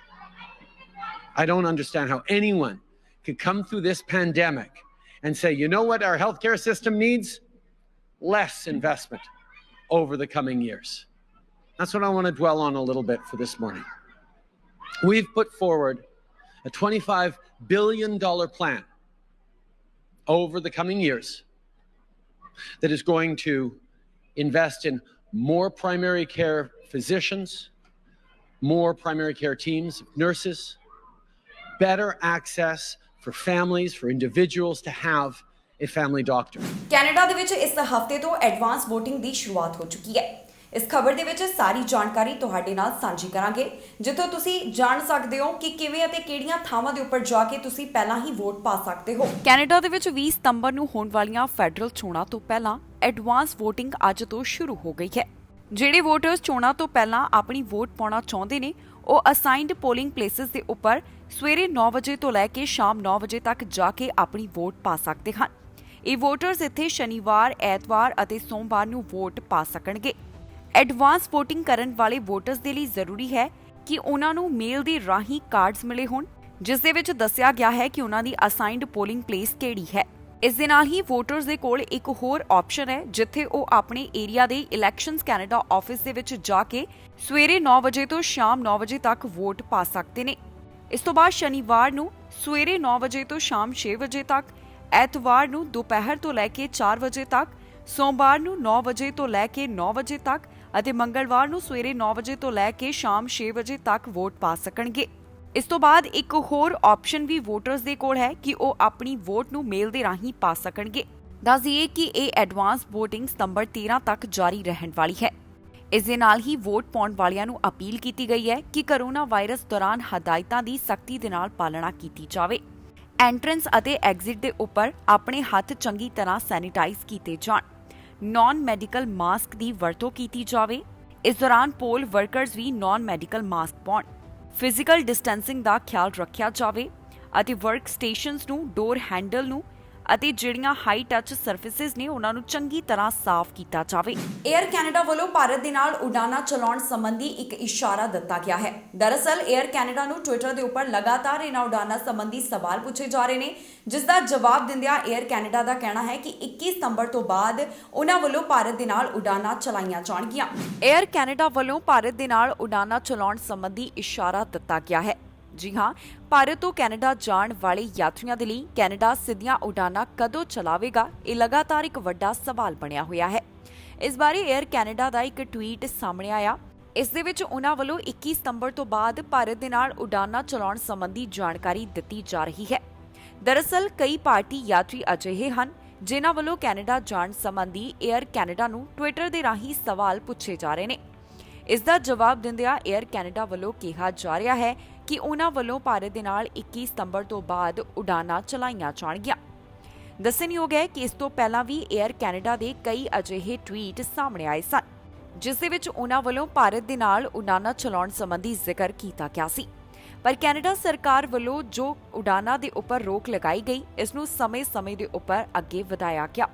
I don't understand how anyone could come through this pandemic and say, you know what our healthcare system needs? Less investment over the coming years. That's what I want to dwell on a little bit for this morning. We've put forward a $25 billion plan over the coming years that is going to invest in more primary care physicians, more primary care teams, nurses, better access for families, for individuals to have a family doctor. Canada ਦੇ ਵਿੱਚ ਇਸ ਹਫਤੇ ਤੋਂ advance VOTING ਦੀ ਸ਼ੁਰੂਆਤ ਹੋ ਚੁੱਕੀ ਹੈ। ਇਸ ਖਬਰ ਦੇ ਵਿੱਚ ਸਾਰੀ ਜਾਣਕਾਰੀ ਤੁਹਾਡੇ ਨਾਲ ਸਾਂਝੀ ਕਰਾਂਗੇ, ਜਿੱਥੋਂ ਤੁਸੀਂ ਜਾਣ ਸਕਦੇ ਹੋ ਕਿ ਕਿਵੇਂ ਅਤੇ ਕਿਹੜੀਆਂ ਥਾਵਾਂ ਦੇ ਉੱਪਰ ਜਾ ਕੇ ਤੁਸੀਂ ਪਹਿਲਾਂ ਹੀ ਵੋਟ ਪਾ ਸਕਦੇ ਹੋ। ਕੈਨੇਡਾ ਦੇ ਵਿੱਚ 20 ਸਤੰਬਰ ਨੂੰ ਹੋਣ ਵਾਲੀਆਂ ਫੈਡਰਲ ਚੋਣਾਂ ਤੋਂ ਪਹਿਲਾਂ ਐਡਵਾਂਸ VOTING ਅੱਜ ਤੋਂ ਸ਼ੁਰੂ ਹੋ ਗਈ ਹੈ। ਜਿਹੜੇ ਵੋਟਰਸ ਚੋਣਾਂ ਤੋਂ ਪਹਿਲਾਂ ਆਪਣੀ ਵੋਟ ਪਾਉਣਾ ਚਾਹੁੰਦੇ ਨੇ, ਉਹ ਅਸਾਈਨਡ ਪੋਲਿੰਗ ਪਲੇਸਿਸ ਦੇ ਉੱਪਰ ਸਵੇਰੇ 9 ਵਜੇ ਤੋਂ ਲੈ ਕੇ ਸ਼ਾਮ 9 ਵਜੇ ਤੱਕ ਜਾ ਕੇ ਆਪਣੀ ਵੋਟ ਪਾ ਸਕਦੇ ਹਨ। ਇਹ ਵੋਟਰਸ ਇੱਥੇ ਸ਼ਨੀਵਾਰ, ਐਤਵਾਰ ਅਤੇ ਸੋਮਵਾਰ ਨੂੰ ਵੋਟ ਪਾ ਸਕਣਗੇ। ਐਡਵਾਂਸ VOTING ਕਰਨ ਵਾਲੇ ਵੋਟਰਸ ਦੇ ਲਈ ਜ਼ਰੂਰੀ ਹੈ ਕਿ ਉਹਨਾਂ ਨੂੰ ਮੇਲ ਦੇ ਰਾਹੀਂ ਕਾਰਡਸ ਮਿਲੇ ਹੋਣ, ਜਿਸ ਦੇ ਵਿੱਚ ਦੱਸਿਆ ਗਿਆ ਹੈ ਕਿ ਉਹਨਾਂ ਦੀ ਅਸਾਈਨਡ ਪੋਲਿੰਗ ਪਲੇਸ ਕਿਹੜੀ ਹੈ। ਇਸ ਦੇ ਨਾਲ ਹੀ ਵੋਟਰਸ ਦੇ ਕੋਲ ਇੱਕ ਹੋਰ ਆਪਸ਼ਨ ਹੈ, ਜਿੱਥੇ ਉਹ ਆਪਣੇ ਏਰੀਆ ਦੇ ਇਲੈਕਸ਼ਨਸ ਕੈਨੇਡਾ ਆਫਿਸ ਦੇ ਵਿੱਚ ਜਾ ਕੇ ਸਵੇਰੇ 9 ਵਜੇ ਤੋਂ ਸ਼ਾਮ 9 ਵਜੇ ਤੱਕ ਵੋਟ ਪਾ ਸਕਦੇ ਨੇ। ਇਸ ਤੋਂ ਬਾਅਦ ਸ਼ਨੀਵਾਰ ਨੂੰ ਸਵੇਰੇ 9 ਵਜੇ ਤੋਂ ਸ਼ਾਮ 6 ਵਜੇ ਤੱਕ, ਐਤਵਾਰ ਨੂੰ ਦੁਪਹਿਰ ਤੋਂ ਲੈ ਕੇ 4 ਵਜੇ ਤੱਕ, ਸੋਮਵਾਰ ਨੂੰ 9 ਵਜੇ ਤੋਂ ਲੈ ਕੇ 9 ਵਜੇ ਤੱਕ ਅਤੇ ਮੰਗਲਵਾਰ ਨੂੰ ਸਵੇਰੇ 9 ਵਜੇ ਤੋਂ ਲੈ ਕੇ ਸ਼ਾਮ 6 ਵਜੇ ਤੱਕ ਵੋਟ ਪਾ ਸਕਣਗੇ। ਇਸ ਤੋਂ ਬਾਅਦ ਇੱਕ ਹੋਰ ਆਪਸ਼ਨ ਵੀ ਵੋਟਰਸ ਦੇ ਕੋਲ ਹੈ ਕਿ ਉਹ ਆਪਣੀ ਵੋਟ ਨੂੰ ਮੇਲ ਦੇ ਰਾਹੀਂ ਪਾ ਸਕਣਗੇ। ਦੱਸ ਦਈਏ ਕਿ ਇਹ ਐਡਵਾਂਸ VOTING ਸਤੰਬਰ 13 ਤੱਕ ਜਾਰੀ ਰਹਿਣ ਵਾਲੀ ਹੈ। ਇਸ ਦੇ ਨਾਲ ਹੀ ਵੋਟ ਪਾਉਣ ਵਾਲਿਆਂ ਨੂੰ ਅਪੀਲ ਕੀਤੀ ਗਈ ਹੈ ਕਿ ਕੋਰੋਨਾ ਵਾਇਰਸ ਦੌਰਾਨ ਹਦਾਇਤਾਂ ਦੀ ਸਖਤੀ ਦੇ ਨਾਲ ਪਾਲਣਾ ਕੀਤੀ ਜਾਵੇ। ਐਂਟਰੈਂਸ ਅਤੇ ਐਗਜ਼ਿਟ ਦੇ ਉੱਪਰ ਆਪਣੇ ਹੱਥ ਚੰਗੀ ਤਰ੍ਹਾਂ ਸੈਨੀਟਾਈਜ਼ ਕੀਤੇ ਜਾਣ। ਨਾਨ ਮੈਡੀਕਲ ਮਾਸਕ ਦੀ ਵਰਤੋਂ ਕੀਤੀ ਜਾਵੇ। ਇਸ ਦੌਰਾਨ ਪੋਲ ਵਰਕਰਸ ਵੀ ਨਾਨ ਮੈਡੀਕਲ ਮਾਸਕ ਪਾਉਣ। ਫਿਜ਼ੀਕਲ ਡਿਸਟੈਂਸਿੰਗ ਦਾ ਖਿਆਲ ਰੱਖਿਆ ਜਾਵੇ ਅਤੇ ਵਰਕ ਸਟੇਸ਼ਨਸ ਨੂੰ, ਡੋਰ ਹੈਂਡਲ ਨੂੰ ਅਤੇ ਜਿਹੜੀਆਂ ਹਾਈ ਟੱਚ ਸਰਫੇਸਿਸ ਨੇ ਉਹਨਾਂ ਨੂੰ ਚੰਗੀ ਤਰ੍ਹਾਂ ਸਾਫ਼ ਕੀਤਾ ਜਾਵੇ। 에ਅਰ ਕੈਨੇਡਾ ਵੱਲੋਂ ਭਾਰਤ ਦੇ ਨਾਲ ਉਡਾਨਾਂ ਚਲਾਉਣ ਸੰਬੰਧੀ ਇੱਕ ਇਸ਼ਾਰਾ ਦਿੱਤਾ ਗਿਆ ਹੈ। ਦਰਅਸਲ 에ਅਰ ਕੈਨੇਡਾ ਨੂੰ ਟਵਿੱਟਰ ਦੇ ਉੱਪਰ ਲਗਾਤਾਰ ਇਹਨਾਂ ਉਡਾਨਾਂ ਸੰਬੰਧੀ ਸਵਾਲ ਪੁੱਛੇ ਜਾ ਰਹੇ ਨੇ, ਜਿਸ ਦਾ ਜਵਾਬ ਦਿੰਦਿਆਂ 에ਅਰ ਕੈਨੇਡਾ ਦਾ ਕਹਿਣਾ ਹੈ ਕਿ 21 ਸਤੰਬਰ ਤੋਂ ਬਾਅਦ ਉਹਨਾਂ ਵੱਲੋਂ ਭਾਰਤ ਦੇ ਨਾਲ ਉਡਾਨਾਂ ਚਲਾਈਆਂ ਜਾਣਗੀਆਂ। 에ਅਰ ਕੈਨੇਡਾ ਵੱਲੋਂ ਭਾਰਤ ਦੇ ਨਾਲ ਉਡਾਨਾਂ ਚਲਾਉਣ ਸੰਬੰਧੀ ਇਸ਼ਾਰਾ ਦਿੱਤਾ ਗਿਆ ਹੈ। ਜੀ ਹਾਂ, ਭਾਰਤ ਤੋਂ ਕੈਨੇਡਾ ਜਾਣ ਵਾਲੇ ਯਾਤਰੀਆਂ ਦੇ ਲਈ ਕੈਨੇਡਾ ਸਿੱਧੀਆਂ ਉਡਾਨਾਂ ਕਦੋਂ ਚਲਾਵੇਗਾ, ਇਹ ਲਗਾਤਾਰ ਇੱਕ ਵੱਡਾ ਸਵਾਲ ਬਣਿਆ ਹੋਇਆ ਹੈ। ਇਸ ਬਾਰੇ 에ਅਰ ਕੈਨੇਡਾ ਦਾ ਇੱਕ ਟਵੀਟ ਸਾਹਮਣੇ ਆਇਆ। ਇਸ ਦੇ ਵਿੱਚ ਉਹਨਾਂ ਵੱਲੋਂ 21 ਸਤੰਬਰ ਤੋਂ ਬਾਅਦ ਭਾਰਤ ਦੇ ਨਾਲ ਉਡਾਨਾਂ ਚਲਾਉਣ ਸੰਬੰਧੀ ਜਾਣਕਾਰੀ ਦਿੱਤੀ ਜਾ ਰਹੀ ਹੈ। ਦਰਅਸਲ ਕਈ ਭਾਰਤੀ ਯਾਤਰੀ ਅਜਿਹੇ ਹਨ ਜਿਨ੍ਹਾਂ ਵੱਲੋਂ ਕੈਨੇਡਾ ਜਾਣ ਸੰਬੰਧੀ 에ਅਰ ਕੈਨੇਡਾ ਨੂੰ ਟਵਿੱਟਰ ਦੇ ਰਾਹੀਂ ਸਵਾਲ ਪੁੱਛੇ ਜਾ ਰਹੇ ਨੇ। ਇਸ ਦਾ ਜਵਾਬ ਦਿੰਦਿਆਂ 에ਅਰ ਕੈਨੇਡਾ ਵੱਲੋਂ ਕਿਹਾ ਜਾ ਰਿਹਾ ਹੈ ਕਿ ਉਹਨਾਂ ਵੱਲੋਂ ਭਾਰਤ ਦੇ ਨਾਲ 21 ਸਤੰਬਰ ਤੋਂ ਬਾਅਦ ਉਡਾਨਾਂ ਚਲਾਈਆਂ ਜਾਣਗੀਆਂ। ਦੱਸਣਯੋਗ ਹੈ ਕਿ ਇਸ ਤੋਂ ਪਹਿਲਾਂ ਵੀ 에ਅਰ ਕੈਨੇਡਾ ਦੇ ਕਈ ਅਜਿਹੇ ਟਵੀਟ ਸਾਹਮਣੇ ਆਏ ਸਨ ਜਿਸ ਦੇ ਵਿੱਚ ਉਹਨਾਂ ਵੱਲੋਂ ਭਾਰਤ ਦੇ ਨਾਲ ਉਡਾਨਾਂ ਚਲਾਉਣ ਸੰਬੰਧੀ ਜ਼ਿਕਰ ਕੀਤਾ ਗਿਆ ਸੀ। ਪਰ ਕੈਨੇਡਾ ਸਰਕਾਰ ਵੱਲੋਂ ਜੋ ਉਡਾਨਾਂ ਦੇ ਉੱਪਰ ਰੋਕ ਲਗਾਈ ਗਈ ਇਸ ਨੂੰ ਸਮੇਂ-ਸਮੇਂ ਦੇ ਉੱਪਰ ਅੱਗੇ ਵਧਾਇਆ ਗਿਆ।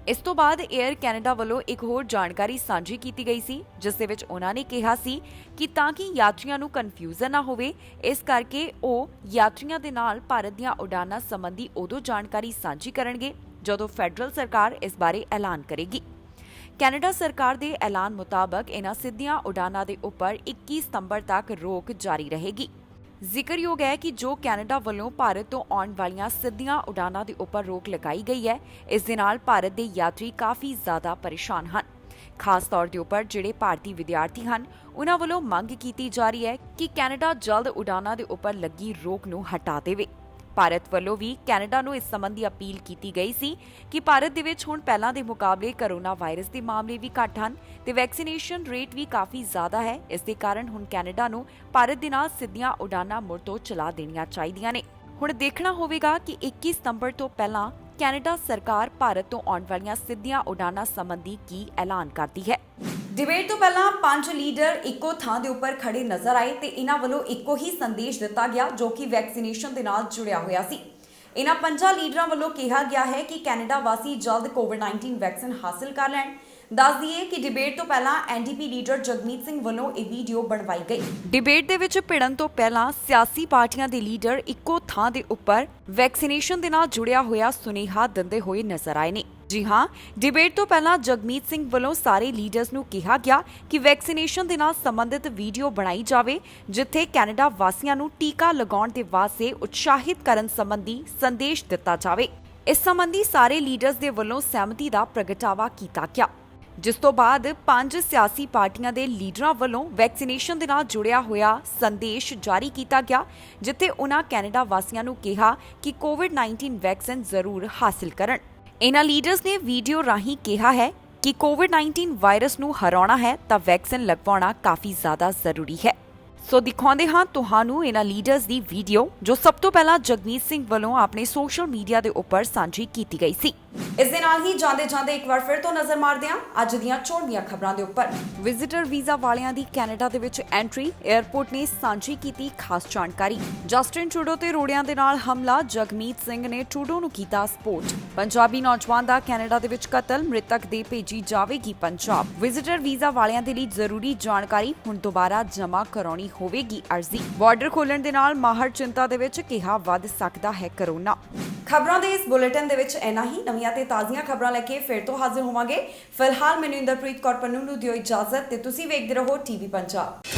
ਇਸ ਤੋਂ ਬਾਅਦ 에ਅਰ ਕੈਨੇਡਾ ਵੱਲੋਂ ਇੱਕ ਹੋਰ ਜਾਣਕਾਰੀ ਸਾਂਝੀ ਕੀਤੀ ਗਈ ਸੀ ਜਿਸ ਦੇ ਵਿੱਚ ਉਹਨਾਂ ਨੇ ਕਿਹਾ ਸੀ ਕਿ ਤਾਂ ਕਿ ਯਾਤਰੀਆਂ ਨੂੰ ਕਨਫਿਊਜ਼ਨ ਨਾ ਹੋਵੇ ਇਸ ਕਰਕੇ ਉਹ ਯਾਤਰੀਆਂ ਦੇ ਨਾਲ ਭਾਰਤ ਦੀਆਂ ਉਡਾਨਾਂ ਸੰਬੰਧੀ ਉਦੋਂ ਜਾਣਕਾਰੀ ਸਾਂਝੀ ਕਰਨਗੇ ਜਦੋਂ ਫੈਡਰਲ ਸਰਕਾਰ ਇਸ ਬਾਰੇ ਐਲਾਨ ਕਰੇਗੀ। ਕੈਨੇਡਾ ਸਰਕਾਰ ਦੇ ਐਲਾਨ ਮੁਤਾਬਕ ਇਨ੍ਹਾਂ ਸਿੱਧੀਆਂ ਉਡਾਨਾਂ ਦੇ ਉੱਪਰ 21 ਸਤੰਬਰ ਤੱਕ ਰੋਕ ਜਾਰੀ ਰਹੇਗੀ। ਜ਼ਿਕਰਯੋਗ ਹੈ ਕਿ ਜੋ ਕੈਨੇਡਾ ਵੱਲੋਂ ਭਾਰਤ ਤੋਂ ਆਉਣ ਵਾਲੀਆਂ ਸਿੱਧੀਆਂ ਉਡਾਨਾਂ ਦੇ ਉੱਪਰ ਰੋਕ ਲਗਾਈ ਗਈ ਹੈ ਇਸ ਦੇ ਨਾਲ ਭਾਰਤ ਦੇ ਯਾਤਰੀ ਕਾਫੀ ਜ਼ਿਆਦਾ ਪਰੇਸ਼ਾਨ ਹਨ। ਖਾਸ ਤੌਰ ਦੇ ਉੱਪਰ ਜਿਹੜੇ ਭਾਰਤੀ ਵਿਦਿਆਰਥੀ ਹਨ ਉਹਨਾਂ ਵੱਲੋਂ ਮੰਗ ਕੀਤੀ ਜਾ ਰਹੀ ਹੈ ਕਿ ਕੈਨੇਡਾ ਜਲਦ ਉਡਾਨਾਂ ਦੇ ਉੱਪਰ ਲੱਗੀ ਰੋਕ ਨੂੰ ਹਟਾ ਦੇਵੇ। ਭਾਰਤ ਵੱਲੋਂ ਵੀ ਕੈਨੇਡਾ ਨੂੰ ਇਸ ਸੰਬੰਧੀ ਅਪੀਲ ਕੀਤੀ ਗਈ ਸੀ ਕਿ ਭਾਰਤ ਦੇ ਵਿੱਚ ਹੁਣ ਪਹਿਲਾਂ ਦੇ ਮੁਕਾਬਲੇ ਕਰੋਨਾ ਵਾਇਰਸ ਦੇ ਮਾਮਲੇ ਵੀ ਘੱਟ ਹਨ ਤੇ ਵੈਕਸੀਨੇਸ਼ਨ ਰੇਟ ਵੀ ਕਾਫੀ ਜ਼ਿਆਦਾ ਹੈ। ਇਸ ਦੇ ਕਾਰਨ ਹੁਣ ਕੈਨੇਡਾ ਨੂੰ ਭਾਰਤ ਦੇ ਨਾਲ ਸਿੱਧੀਆਂ ਉਡਾਨਾਂ ਮੁੜ ਤੋਂ ਚਲਾ ਦੇਣੀਆਂ ਚਾਹੀਦੀਆਂ ਨੇ। ਹੁਣ ਦੇਖਣਾ ਹੋਵੇਗਾ ਕਿ 21 ਸਤੰਬਰ ਤੋਂ ਪਹਿਲਾਂ ਕੈਨੇਡਾ ਸਰਕਾਰ ਭਾਰਤ ਤੋਂ ਆਉਣ ਵਾਲੀਆਂ ਸਿੱਧੀਆਂ ਉਡਾਨਾਂ ਸੰਬੰਧੀ ਕੀ ਐਲਾਨ ਕਰਦੀ ਹੈ। ਡਿਬੇਟ ਤੋਂ ਪਹਿਲਾਂ 5 ਲੀਡਰ ਇੱਕੋ ਥਾਂ ਦੇ ਉੱਪਰ ਖੜੇ ਨਜ਼ਰ ਆਏ ਤੇ ਇਹਨਾਂ ਵੱਲੋਂ ਇੱਕੋ ਹੀ ਸੰਦੇਸ਼ ਦਿੱਤਾ ਗਿਆ ਜੋ ਕਿ ਵੈਕਸੀਨੇਸ਼ਨ ਦੇ ਨਾਲ ਜੁੜਿਆ ਹੋਇਆ ਸੀ। ਇਹਨਾਂ 5 ਲੀਡਰਾਂ ਵੱਲੋਂ ਕਿਹਾ ਗਿਆ ਹੈ ਕਿ ਕੈਨੇਡਾ ਵਾਸੀ ਜਲਦ ਕੋਵਿਡ-19 ਵੈਕਸੀਨ ਹਾਸਲ ਕਰ ਲੈਣ। ਦੱਸ ਦਈਏ ਕਿ ਡਿਬੇਟ ਤੋਂ ਪਹਿਲਾਂ ਐਨਡੀਪੀ ਲੀਡਰ ਜਗਮੀਤ ਸਿੰਘ ਵੱਲੋਂ ਇਹ ਵੀਡੀਓ ਬਣਵਾਈ ਗਈ। ਡਿਬੇਟ ਦੇ ਵਿੱਚ ਭਿੜਨ ਤੋਂ ਪਹਿਲਾਂ ਸਿਆਸੀ ਪਾਰਟੀਆਂ ਦੇ ਲੀਡਰ ਇੱਕੋ ਥਾਂ ਦੇ ਉੱਪਰ ਵੈਕਸੀਨੇਸ਼ਨ ਦੇ ਨਾਲ ਜੁੜਿਆ ਹੋਇਆ ਸੁਨੇਹਾ ਦਿੰਦੇ ਹੋਏ ਨਜ਼ਰ ਆਏ ਨੇ। ਜੀ ਹਾਂ, ਡਿਬੇਟ ਤੋਂ ਪਹਿਲਾਂ ਜਗਮੀਤ ਸਿੰਘ ਵੱਲੋਂ ਸਾਰੇ ਲੀਡਰਸ ਨੂੰ ਕਿਹਾ ਗਿਆ ਕਿ ਵੈਕਸੀਨੇਸ਼ਨ ਦੇ ਨਾਲ ਸੰਬੰਧਿਤ ਵੀਡੀਓ ਬਣਾਈ ਜਾਵੇ ਜਿੱਥੇ ਕੈਨੇਡਾ ਵਾਸੀਆਂ ਨੂੰ ਟੀਕਾ ਲਗਾਉਣ ਦੇ ਵਾਸਤੇ ਉਤਸ਼ਾਹਿਤ ਕਰਨ ਸੰਬੰਧੀ ਸੰਦੇਸ਼ ਦਿੱਤਾ ਜਾਵੇ। ਇਸ ਸੰਬੰਧੀ ਸਾਰੇ ਲੀਡਰਸ ਦੇ ਵੱਲੋਂ ਸਹਿਮਤੀ ਦਾ ਪ੍ਰਗਟਾਵਾ ਕੀਤਾ ਗਿਆ ਜਿਸ ਤੋਂ ਬਾਅਦ 5 ਸਿਆਸੀ ਪਾਰਟੀਆਂ ਦੇ ਲੀਡਰਾਂ ਵੱਲੋਂ ਵੈਕਸੀਨੇਸ਼ਨ ਦੇ ਨਾਲ ਜੁੜਿਆ ਹੋਇਆ ਸੰਦੇਸ਼ ਜਾਰੀ ਕੀਤਾ ਗਿਆ ਜਿੱਥੇ ਉਨ੍ਹਾਂ ਕੈਨੇਡਾ ਵਾਸੀਆਂ ਨੂੰ ਕਿਹਾ ਕਿ ਕੋਵਿਡ-19 ਵੈਕਸੀਨ ਜ਼ਰੂਰ ਹਾਸਲ ਕਰਨ। ਇਨ੍ਹਾਂ ਲੀਡਰਸ ਨੇ ਵੀਡੀਓ ਰਾਹੀਂ ਕਿਹਾ ਹੈ ਕਿ ਕੋਵਿਡ-19 ਵਾਇਰਸ ਨੂੰ ਹਰਾਉਣਾ ਹੈ ਤਾਂ ਵੈਕਸੀਨ ਲਗਵਾਉਣਾ ਕਾਫੀ ਜ਼ਿਆਦਾ ਜ਼ਰੂਰੀ ਹੈ। ਸੋ ਦਿਖਾਉਂਦੇ ਹਾਂ ਤੁਹਾਨੂੰ ਇਨ੍ਹਾਂ ਲੀਡਰਸ ਦੀ ਵੀਡੀਓ ਜੋ ਸਭ ਤੋਂ ਪਹਿਲਾਂ ਜਗਮੀਤ ਸਿੰਘ ਵੱਲੋਂ ਆਪਣੇ ਸੋਸ਼ਲ ਮੀਡੀਆ ਦੇ ਉੱਪਰ ਸਾਂਝੀ ਕੀਤੀ ਗਈ ਸੀ। ਇਸ ਦੇ ਨਾਲ ਹੀ ਜਾਂਦੇ ਇੱਕ ਵਾਰ ਫਿਰ ਤੋਂ ਨਜ਼ਰ ਮਾਰਦੇ ਹਾਂ ਅੱਜ ਦੀਆਂ ਚੋਣ ਦੀਆਂ ਖਬਰਾਂ ਦੇ ਉੱਪਰ। ਵਿਜ਼ਿਟਰ ਵੀਜ਼ਾ ਵਾਲਿਆਂ ਦੀ ਕੈਨੇਡਾ ਦੇ ਵਿੱਚ ਐਂਟਰੀ, 에ਅਰਪੋਰਟ ਨੇ ਸਾਂਝੀ ਕੀਤੀ ਖਾਸ ਜਾਣਕਾਰੀ। ਜਸਟਿਨ ਟਰੂਡੋ ਤੇ ਰੋੜਿਆਂ ਦੇ ਨਾਲ ਹਮਲਾ, ਜਗਮੀਤ ਸਿੰਘ ਨੇ ਟਰੂਡੋ ਨੂੰ ਕੀਤਾ ਸਪੋਰਟ। ਪੰਜਾਬੀ ਨੌਜਵਾਨ ਦਾ ਕੈਨੇਡਾ ਦੇ ਵਿੱਚ ਕਤਲ, ਮ੍ਰਿਤਕ ਦੇ ਭੇਜੀ ਜਾਵੇਗੀ ਪੰਜਾਬ। ਵਿਜ਼ਿਟਰ ਵੀਜ਼ਾ ਵਾਲਿਆਂ ਦੇ ਲਈ ਜ਼ਰੂਰੀ ਜਾਣਕਾਰੀ, ਹੁਣ ਦੁਬਾਰਾ ਜਮ੍ਹਾਂ ਕਰਾਉਣੀ ਹੋਵੇਗੀ ਅਰਜ਼ੀ। ਬਾਰਡਰ ਖੋਲਣ ਦੇ ਨਾਲ ਮਾਹਰ ਚਿੰਤਾ ਦੇ ਵਿੱਚ ਕਿਹਾ ਵੱਧ ਸਕਦਾ ਹੈ ਕਰੋਨਾ। ਖਬਰਾਂ ਦੇ ਇਸ ਬੁਲੇਟਿਨ ਦੇ ਵਿੱਚ ਇੰਨਾ ਹੀ। ਨਵੀਆਂ ਤੇ ਤਾਜ਼ੀਆਂ ਖਬਰਾਂ ਲੈ ਕੇ ਫਿਰ ਤੋਂ ਹਾਜ਼ਰ ਹੋਵਾਂਗੇ। ਫਿਲਹਾਲ ਮੈਨੂੰ ਇੰਦਰਪ੍ਰੀਤ ਕੌਰ ਪੰਨੂ ਨੂੰ ਦਿਓ ਇਜਾਜ਼ਤ ਤੇ ਤੁਸੀਂ ਵੇਖਦੇ ਰਹੋ ਟੀਵੀ ਪੰਜਾਬ।